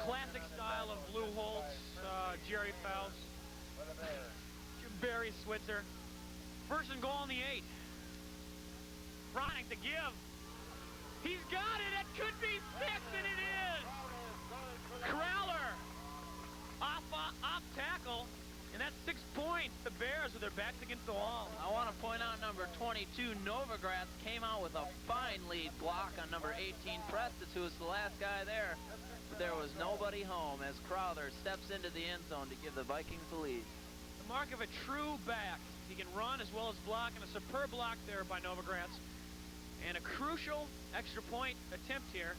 classic style of Lou Holtz, Jerry Fouts, Barry Switzer. 1st and goal on the 8. Bronick to give. He's got it. That could be 6, and it is. Crowler off tackle, and that's 6 points. The Bears with their backs against the wall. I want to point out number 22, Novogratz, came out with a fine lead block on number 18, Prestis, who was the last guy there. But there was nobody home as Crowther steps into the end zone to give the Vikings the lead. The mark of a true back. He can run as well as block, and a superb block there by Novogratz. And a crucial extra point attempt here.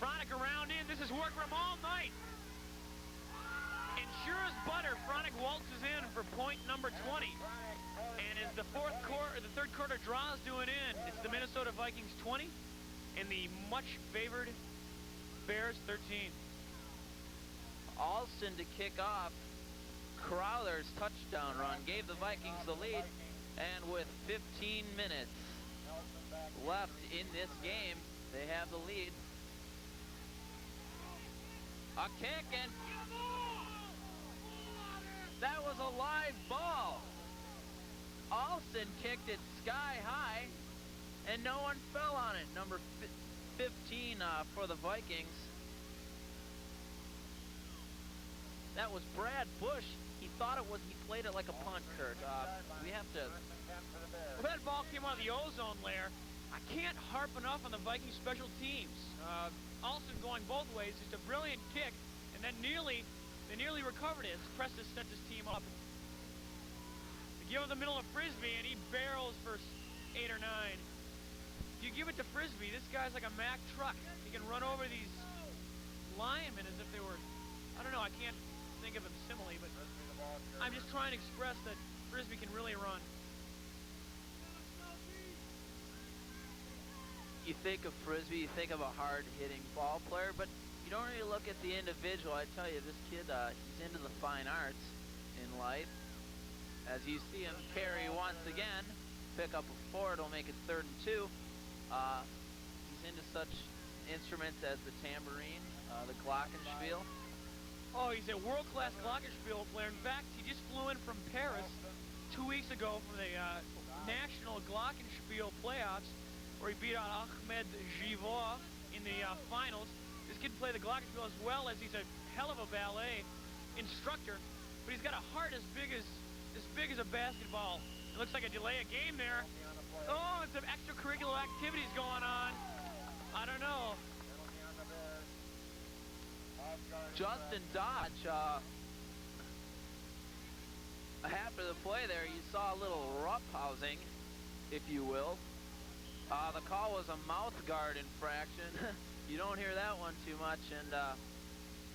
Fronick around in. This has worked for him all night. And sure as butter, Fronick waltzes in for point number 20. And as the 3rd quarter draws to an end, it's the Minnesota Vikings 20 and the much favored Bears 13. Alston to kick off. Crowther's touchdown run gave the Vikings the lead, and with 15 minutes left in this game, they have the lead. A kick, and that was a live ball. Alston kicked it sky high, and no one fell on it. Number 15 for the Vikings. That was Brad Bush. He thought he played it like a punt, Kurt. We have to... Well, that ball came out of the ozone layer. I can't harp enough on the Viking special teams. Alston going both ways, just a brilliant kick, and then they nearly recovered it as Prestis set his team up. They give it the middle of Frisbee, and he barrels for 8 or 9. You give it to Frisbee, this guy's like a Mack truck. He can run over these linemen as if they were, I don't know, I can't think of him simile, but I'm just trying to express that Frisbee can really run. You think of Frisbee, you think of a hard-hitting ball player, but you don't really look at the individual. I tell you, this kid, he's into the fine arts in life. As you see him carry once again, pick up a 4, it'll make it 3rd and 2. He's into such instruments as the tambourine, the glockenspiel. Oh, he's a world-class glockenspiel player. In fact, he just flew in from Paris 2 weeks ago for the National Glockenspiel playoffs, where he beat out Ahmed Givor in the finals. This kid played the glockenspiel as well as he's a hell of a ballet. instructor, but he's got a heart as big as a basketball. It looks like a delay of game there. Oh, and some extracurricular activities going on. I don't know. Justin Dodge, after the play there, you saw a little roughhousing, if you will. The call was a mouth guard infraction. You don't hear that one too much, and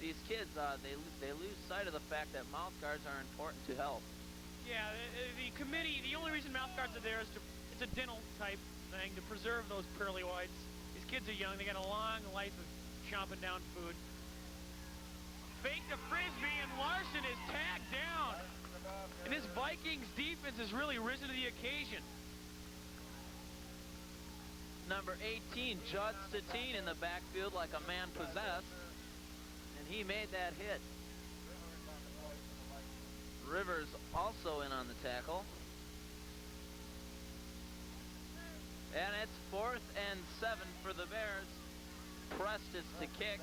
these kids, they lose sight of the fact that mouth guards are important to health. Yeah, the committee, the only reason mouth guards are there is it's a dental type thing to preserve those pearly whites. These kids are young, they got a long life of chomping down food. Fake the frisbee, and Larson is tagged down. And this Vikings defense has really risen to the occasion. Number 18, Judd Statine in the backfield like a man possessed, and he made that hit. Rivers also in on the tackle. And it's 4th and 7 for the Bears. Prestis to kick.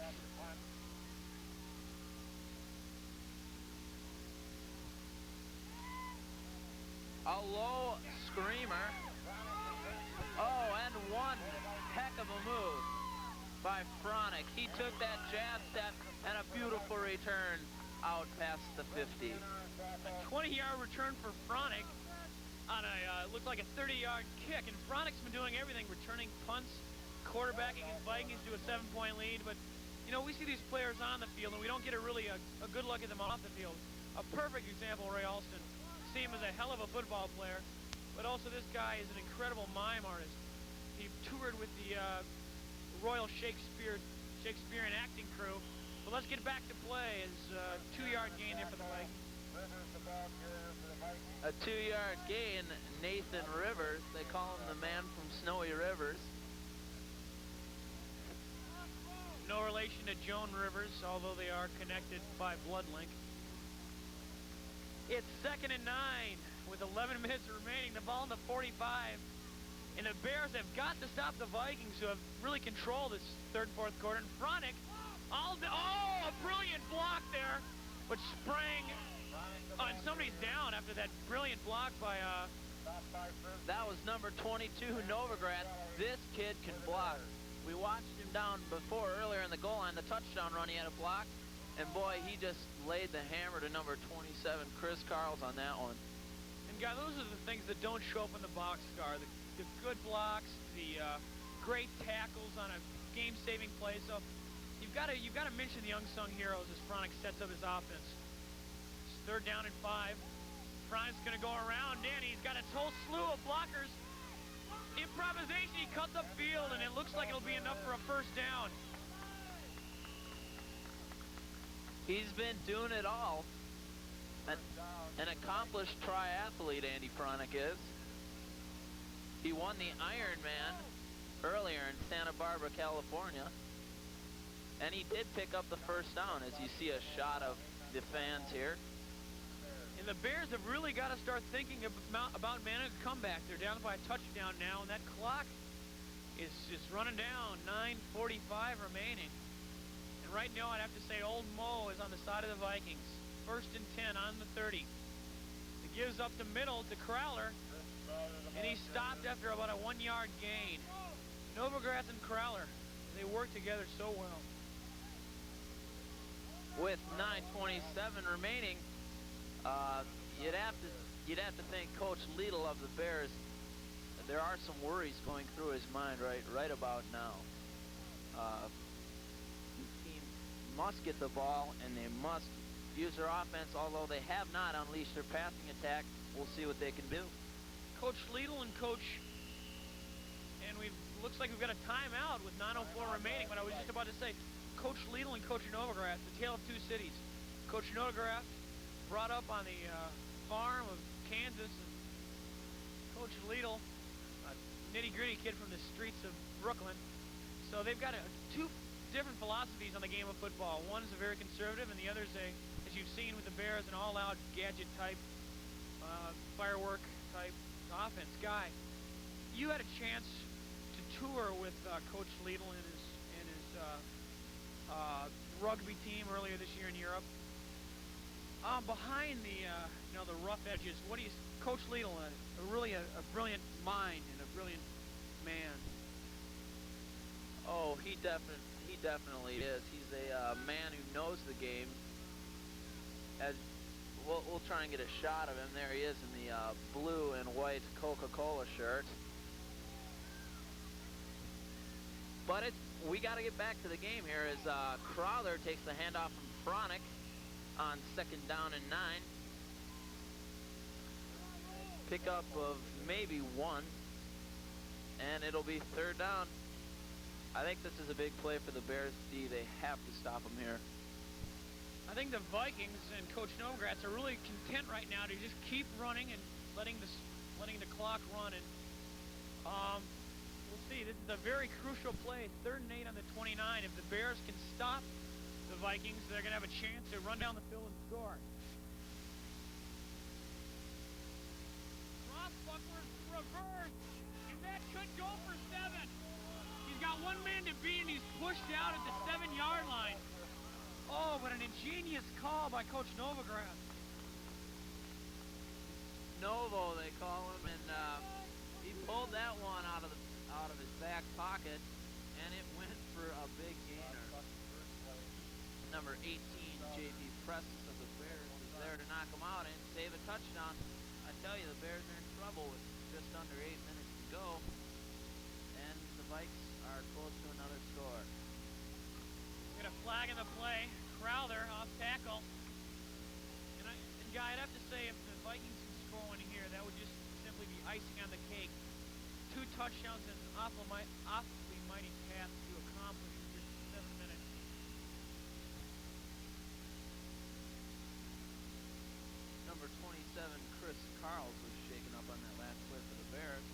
A low screamer. Oh, and one heck of a move by Fronick. He took that jab step and a beautiful return out past the 50. A 20-yard return for Fronick on a, looked like a 30-yard kick. And Fronick's been doing everything, returning punts, quarterbacking his Vikings to a 7-point lead. But, you know, we see these players on the field, and we don't get a good look at them off the field. A perfect example, Ray Alston. See him as a hell of a football player, but also this guy is an incredible mime artist. He toured with the Royal Shakespearean acting crew. But let's get back to play. His 2-yard gain there for the Vikings. A 2-yard gain, Nathan Rivers. They call him the man from Snowy Rivers. No relation to Joan Rivers, although they are connected by blood link. It's 2nd and 9 with 11 minutes remaining. The ball in the 45. And the Bears have got to stop the Vikings, who have really controlled this third and fourth quarter. And Fronick, a brilliant block there, but sprang on somebody's down after that brilliant block by that was number 22, Novogratz. This kid can block. We watched him down before earlier in the goal line, the touchdown run. He had a block, and boy, he just laid the hammer to number 27, Chris Carls, on that one. And guys, those are the things that don't show up in the box score. The good blocks, the great tackles on a game-saving play. So you've got to mention the unsung heroes as Fronick sets up his offense. It's 3rd down and 5. Fronick's going to go around in. He's got a whole slew of blockers. Improvisation. He cuts up field, and it looks like it'll be enough for a first down. He's been doing it all. An accomplished triathlete, Andy Fronick is. He won the Ironman earlier in Santa Barbara, California. And he did pick up the first down, as you see a shot of the fans here. And the Bears have really got to start thinking about manning a comeback. They're down by a touchdown now, and that clock is running down. 9:45 remaining. And right now, I'd have to say Old Mo is on the side of the Vikings. 1st and 10 on the 30. It gives up the middle to Crowler, and he stopped after about a 1-yard gain. Novogratz and Crowler, they work together so well. With 9:27 remaining, you'd have to think Coach Liedl of the Bears, there are some worries going through his mind right about now. The team must get the ball, and they must use their offense, although they have not unleashed their passing attack. We'll see what they can do. Coach Liedl and looks like we've got a timeout with 9:04 remaining, but I was just about to say, Coach Liedl and Coach Novogratz, the tale of two cities. Coach Novogratz brought up on the farm of Kansas, and Coach Liedl, a nitty-gritty kid from the streets of Brooklyn. So they've got two different philosophies on the game of football. One is a very conservative, and the other is as you've seen with the Bears, an all-out gadget-type, firework-type offense. Guy, you had a chance to tour with Coach Liedl and his rugby team earlier this year in Europe. Behind the, the rough edges, Coach Liedel, really a brilliant mind and a brilliant man. Oh, he definitely is. He's a man who knows the game. As we'll try and get a shot of him. There he is in the blue and white Coca-Cola shirt. But we got to get back to the game here as Crowther takes the handoff from Fronick on 2nd down and 9. Pickup of maybe 1, and it'll be 3rd down. I think this is a big play for the Bears D. They have to stop him here. I think the Vikings and Coach Novogratz are really content right now to just keep running and letting the clock run. And we'll see. This is a very crucial play. 3rd and 8 on the 29. If the Bears can stop the Vikings, they're going to have a chance to run down the field and score. Crossbuckler reverse, and that could go for 7. He's got one man to beat, and he's pushed out at the 7-yard line. Oh, but an ingenious call by Coach Novogratz. Novo, they call him, and he pulled that one out of his back pocket, and it went for a big gainer. Number 18, J.P. Preston of the Bears, is there to knock him out and save a touchdown. I tell you, the Bears are in trouble with just under 8 minutes to go, and the Vikes are close to another score. Get a flag in the play. Crowther off tackle. And Guy, I'd have to say if the Vikings can score one here, that would just simply be icing on the cake. 2 touchdowns and an awfully mighty task to accomplish in just 7 minutes. Number 27, Chris Carls, was shaken up on that last play for the Bears.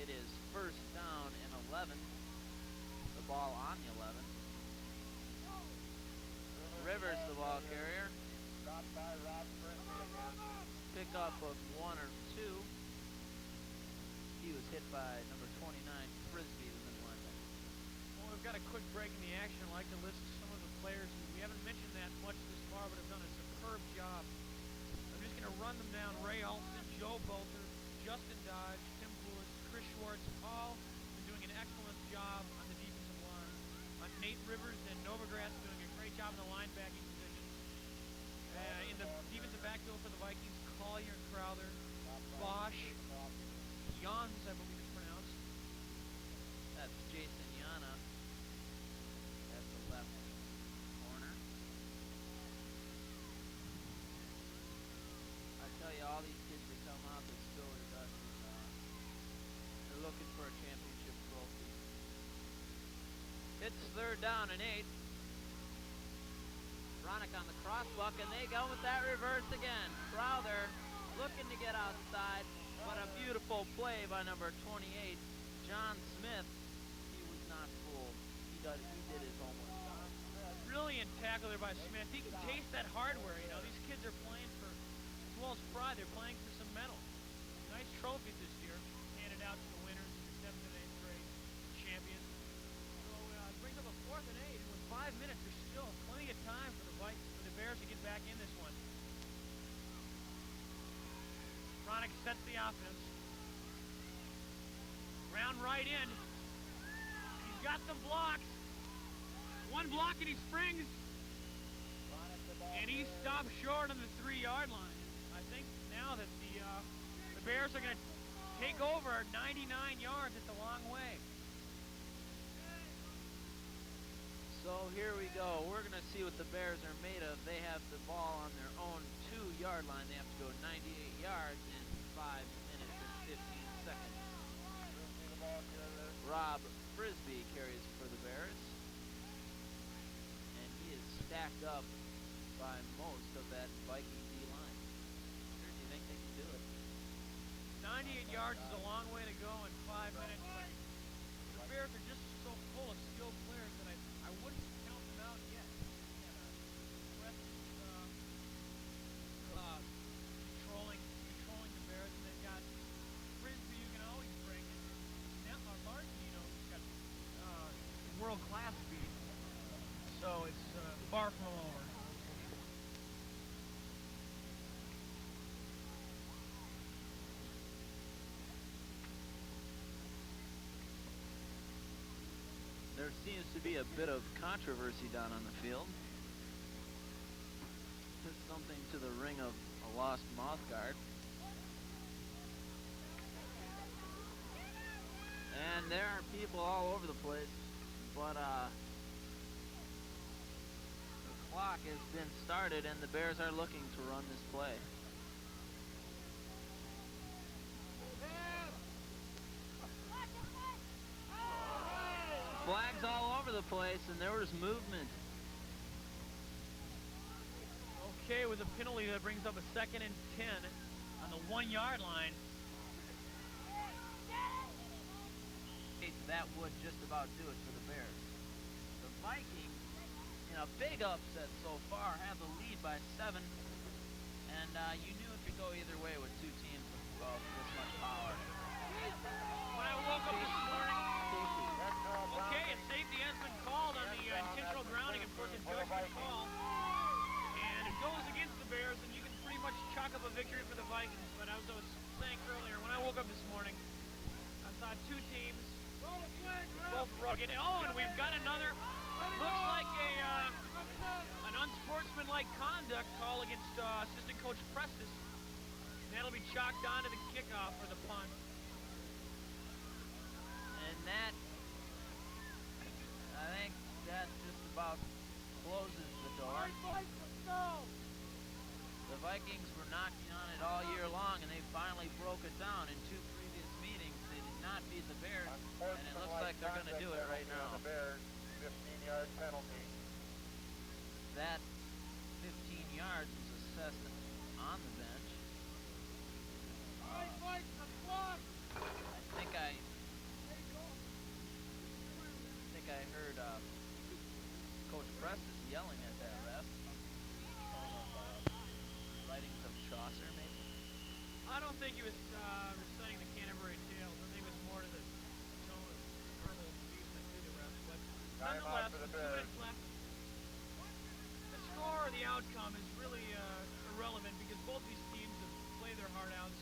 It is 1st down and 11. The ball on the 11. Rivers, the ball carrier. Pick up of 1 or 2. He was hit by number 29, Frisbee, the middle linebacker. Well, we've got a quick break in the action. I'd like to list some of the players who we haven't mentioned that much this far, but have done a superb job. I'm just going to run them down. Ray Alston, Joe Bolter, Justin Dodge, Tim Lewis, Chris Schwartz, all been doing an excellent job on the defensive line. Nate Rivers and Novogratz doing a great job in the linebacking position. In the defensive backfield for the Vikings, Collier and Crowther, Bosch, Jans, I believe it's pronounced. That's Jason Yana at the left corner. I tell you, all these kids that come out this door, they're looking for a championship trophy. It's 3rd down and 8. Fronick on the crossbuck, and they go with that reverse again. Crowther looking to get outside, but a beautiful play by number 28, John Smith. He was not fooled. He did his homework. Brilliant tackle there by Smith. He can taste that hardware. You know, these kids are playing for, as well as pride, they're playing for some medals. Nice trophies this year, handed out to the winners, the 7th and 8th grade champions. So it brings up a 4th and 8, and with 5 minutes, there's still plenty of time for the Bears to get back in this one. Fronick sets the offense. Round right in. He's got some blocks. One block and he springs. And he stops short on the 3-yard line. I think now that the Bears are going to take over 99 yards. It's a long way. So here we go. We're going to see what the Bears are made of. They have the ball on their own 2-yard line. They have to go 98 yards in 5 minutes and 15 seconds. Rob Frisbee carries for the Bears. And he is stacked up by most of that Viking D-line. Do you think they can do it? 98 yards is a long way to go in 5 minutes. But the Bears are just so full of skilled players that I wouldn't count them out yet. Controlling the Bears, and they've got Frisbee who can always bring it. Now Martin, he's got world-class speed. So it's far from over. to be a bit of controversy down on the field. Did something to the ring of a lost mouth guard. And there are people all over the place, but the clock has been started and the Bears are looking to run this play. Flags all over the place, and there was movement. Okay, with a penalty that brings up a 2nd and 10 on the 1-yard line. That would just about do it for the Bears. The Vikings, in a big upset so far, have the lead by 7. And you knew it could go either way with two teams of this much power. When I woke up this morning, okay, a safety has been called on the intentional grounding. Of course, a judgment call. And it goes against the Bears, and you can pretty much chalk up a victory for the Vikings. But as I was saying earlier, when I woke up this morning, I saw two teams both rugged. Oh, and we've got another, looks like an unsportsmanlike conduct call against assistant coach Prestis. And that'll be chalked on to the kickoff or the punt. And that, I think that just about closes the door. The Vikings were knocking on it all year long, and they finally broke it down in two previous meetings. They did not beat the Bears, and it looks like they're going to do it right now. The Bears, 15-yard penalty. That 15 yards was assessed on the bench. I heard Coach Prestis yelling at that ref. Writings of Chaucer, maybe? I don't think he was reciting the Canterbury Tales. I think it was more to the tone of verbal abuse that did the ref. But nonetheless, with 2 minutes left, the score or the outcome is really irrelevant because both these teams have played their heart outs.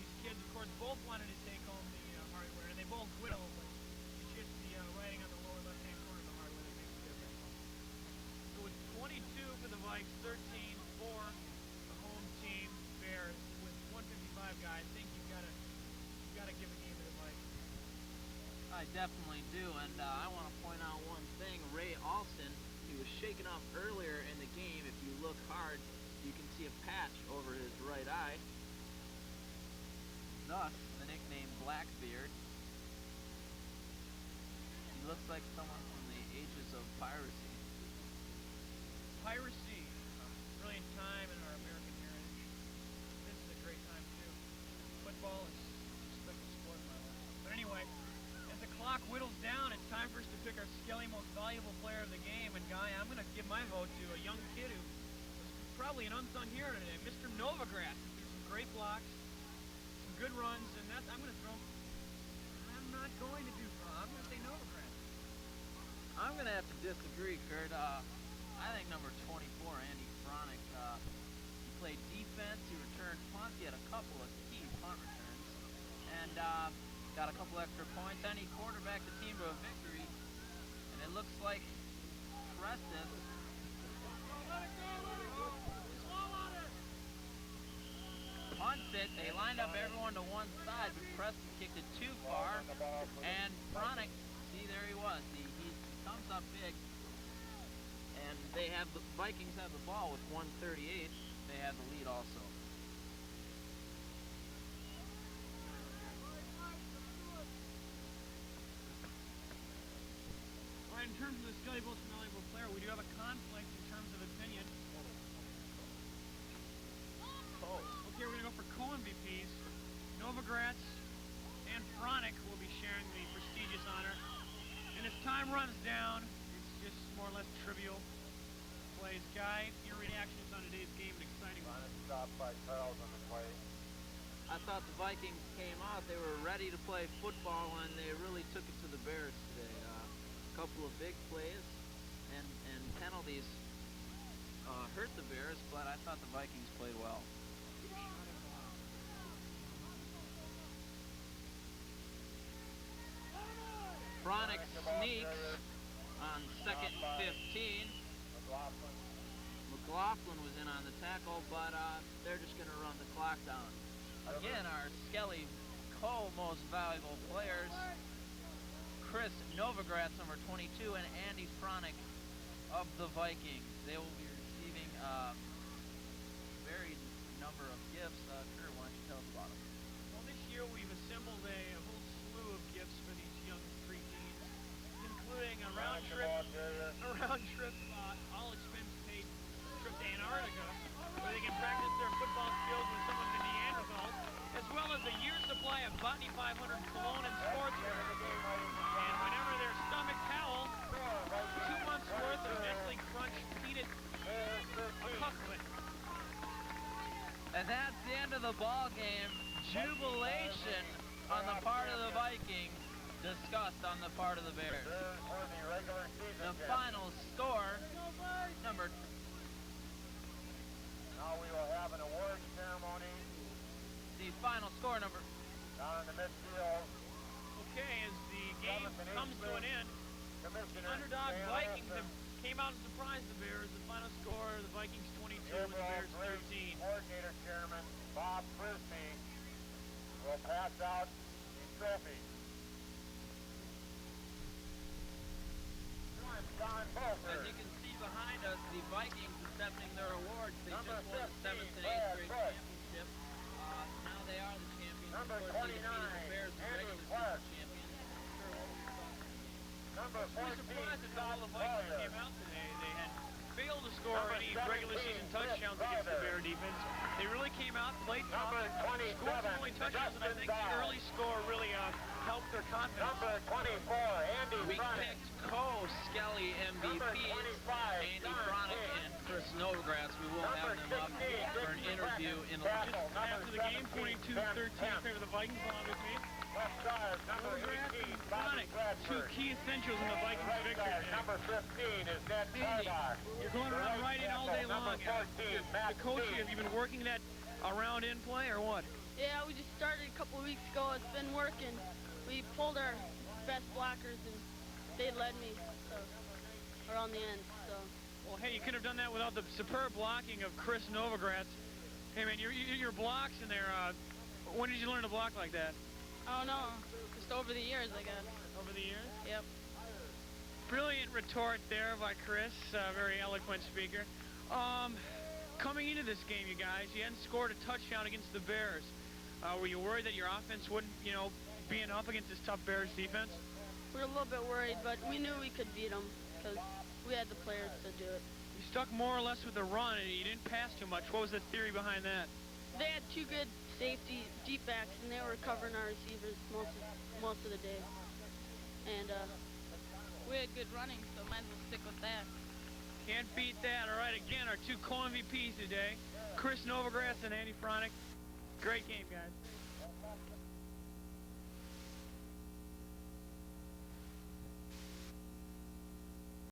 These kids, of course, both wanted to take home the hardware, and they both will, but it's just the writing on the lower left-hand corner of the hardware that makes a difference. So it's 22 for the Vikes, 13 for the home team, Bears. With 155 guys, I think you've got to give a game to the Vikes. I definitely do, and I want to point out one thing. Ray Alston, he was shaken up earlier in the game. If you look hard, you can see a patch over his right eye. Thus, the nickname Blackbeard. He looks like someone from the ages of piracy. Piracy, a brilliant time in our American heritage. This is a great time, too. Football is just like a sport in my life. But anyway, as the clock whittles down, it's time for us to pick our Skelly most valuable player of the game. And, Guy, I'm going to give my vote to a young kid who was probably an unsung hero today, Mr. Novigrass. He did some great blocks, some good runs, and that's, I'm not going to do, I'm going to say Novigrass. I'm going to have to disagree, Kurt. I think number 24, Andy Fronick, he played defense, he returned punts, he had a couple of key punt returns, and got a couple extra points, and he quarterbacked the team to a victory, and it looks like Preston punts it. They lined up everyone to one side, but Preston kicked it too far, and Fronick, see, there he was. He comes up big, and they have the Vikings have the ball with 1:38. They have the lead also. All right, in terms of the Skelly most valuable player, we do have a conflict in terms of opinion. Okay, we're going to go for co-MVPs. Novogratz and Fronick will be sharing the prestigious honor. And as time runs down, it's just more or less trivial plays. Guy, your reactions on today's game, an exciting one. Stopped by Charles on the play. I thought the Vikings came out. They were ready to play football, and they really took it to the Bears today. A couple of big plays and penalties hurt the Bears, but I thought the Vikings played well. Fronick sneaks On 2nd and 15. McLaughlin was in on the tackle, but they're just going to run the clock down. Again, our Skelly most valuable players, Chris Novogratz, number 22, and Andy Fronick of the Vikings. They will be receiving a varied number of gifts. Kurt, why don't you tell us about them? Well, this year we've assembled a whole slew of gifts for these young preteens, including a round trip, all expense paid trip to Antarctica, where they can practice their football skills with some of the Neanderthals, as well as a year's supply of Botany 500 cologne and sportswear. And whenever their stomach howl, 2 months worth of Nestle Crunch peanut accompaniment. And that's the end of the ball game. Jubilation on the part of the Vikings, disgust on the part of the Bears. The final score, number... Now we will have an award ceremony. The final score, number... Down in the midfield. Okay, as the game comes to an end, the underdog Vikings came out and surprised the Bears. The final score, the Vikings 22 and the Bears 13. Coordinator Chairman Bob Frisbee will pass out the trophy. As you can see behind us, the Vikings accepting their awards. They just won the 7th and 8th grade championship. Now they are the champions. Of course, they defeated the Bears, the regular season champions. Sure, what were your thoughts? We're surprised at all the Vikings came out today. They had failed to score any regular season touchdowns against the Bear defense. They really came out, played tough, scored some only touchdowns, and I think the early score really helped their confidence. Number 24, Andy We Fronick. picked co-Skelly MVPs, Andy Fronick and Chris Novogratz. We will have them up for an interview in a Just after the game, 22-13 in favor of the Vikings, along with me. Left guard, number 18, Bobby Fronick, Bradford. two key essentials in the Vikings Right victory. guard, number 15 is Ned Tarbach. You're going around right in all day long. Number 14, Matt The coach, Steve. have you been working that around in play or what? Yeah, we just started a couple weeks ago. It's been working. We pulled our best blockers and they led me around the end. So. Well, hey, you could have done that without the superb blocking of Chris Novogratz. Hey, man, your blocks in there, when did you learn to block like that? I don't know. Just over the years, I guess. Over the years? Yep. Brilliant retort there by Chris, very eloquent speaker. Coming into this game, you guys, you hadn't scored a touchdown against the Bears. Were you worried that your offense wouldn't, being up against this tough Bears defense? We were a little bit worried, but we knew we could beat them because we had the players to do it. You stuck more or less with the run, and you didn't pass too much. What was the theory behind that? They had two good safety deep backs, and they were covering our receivers most of the day. And we had good running, so might as well stick with that. Can't beat that. All right, again, our two co-MVPs today, Chris Novogratz and Andy Fronick. Great game, guys.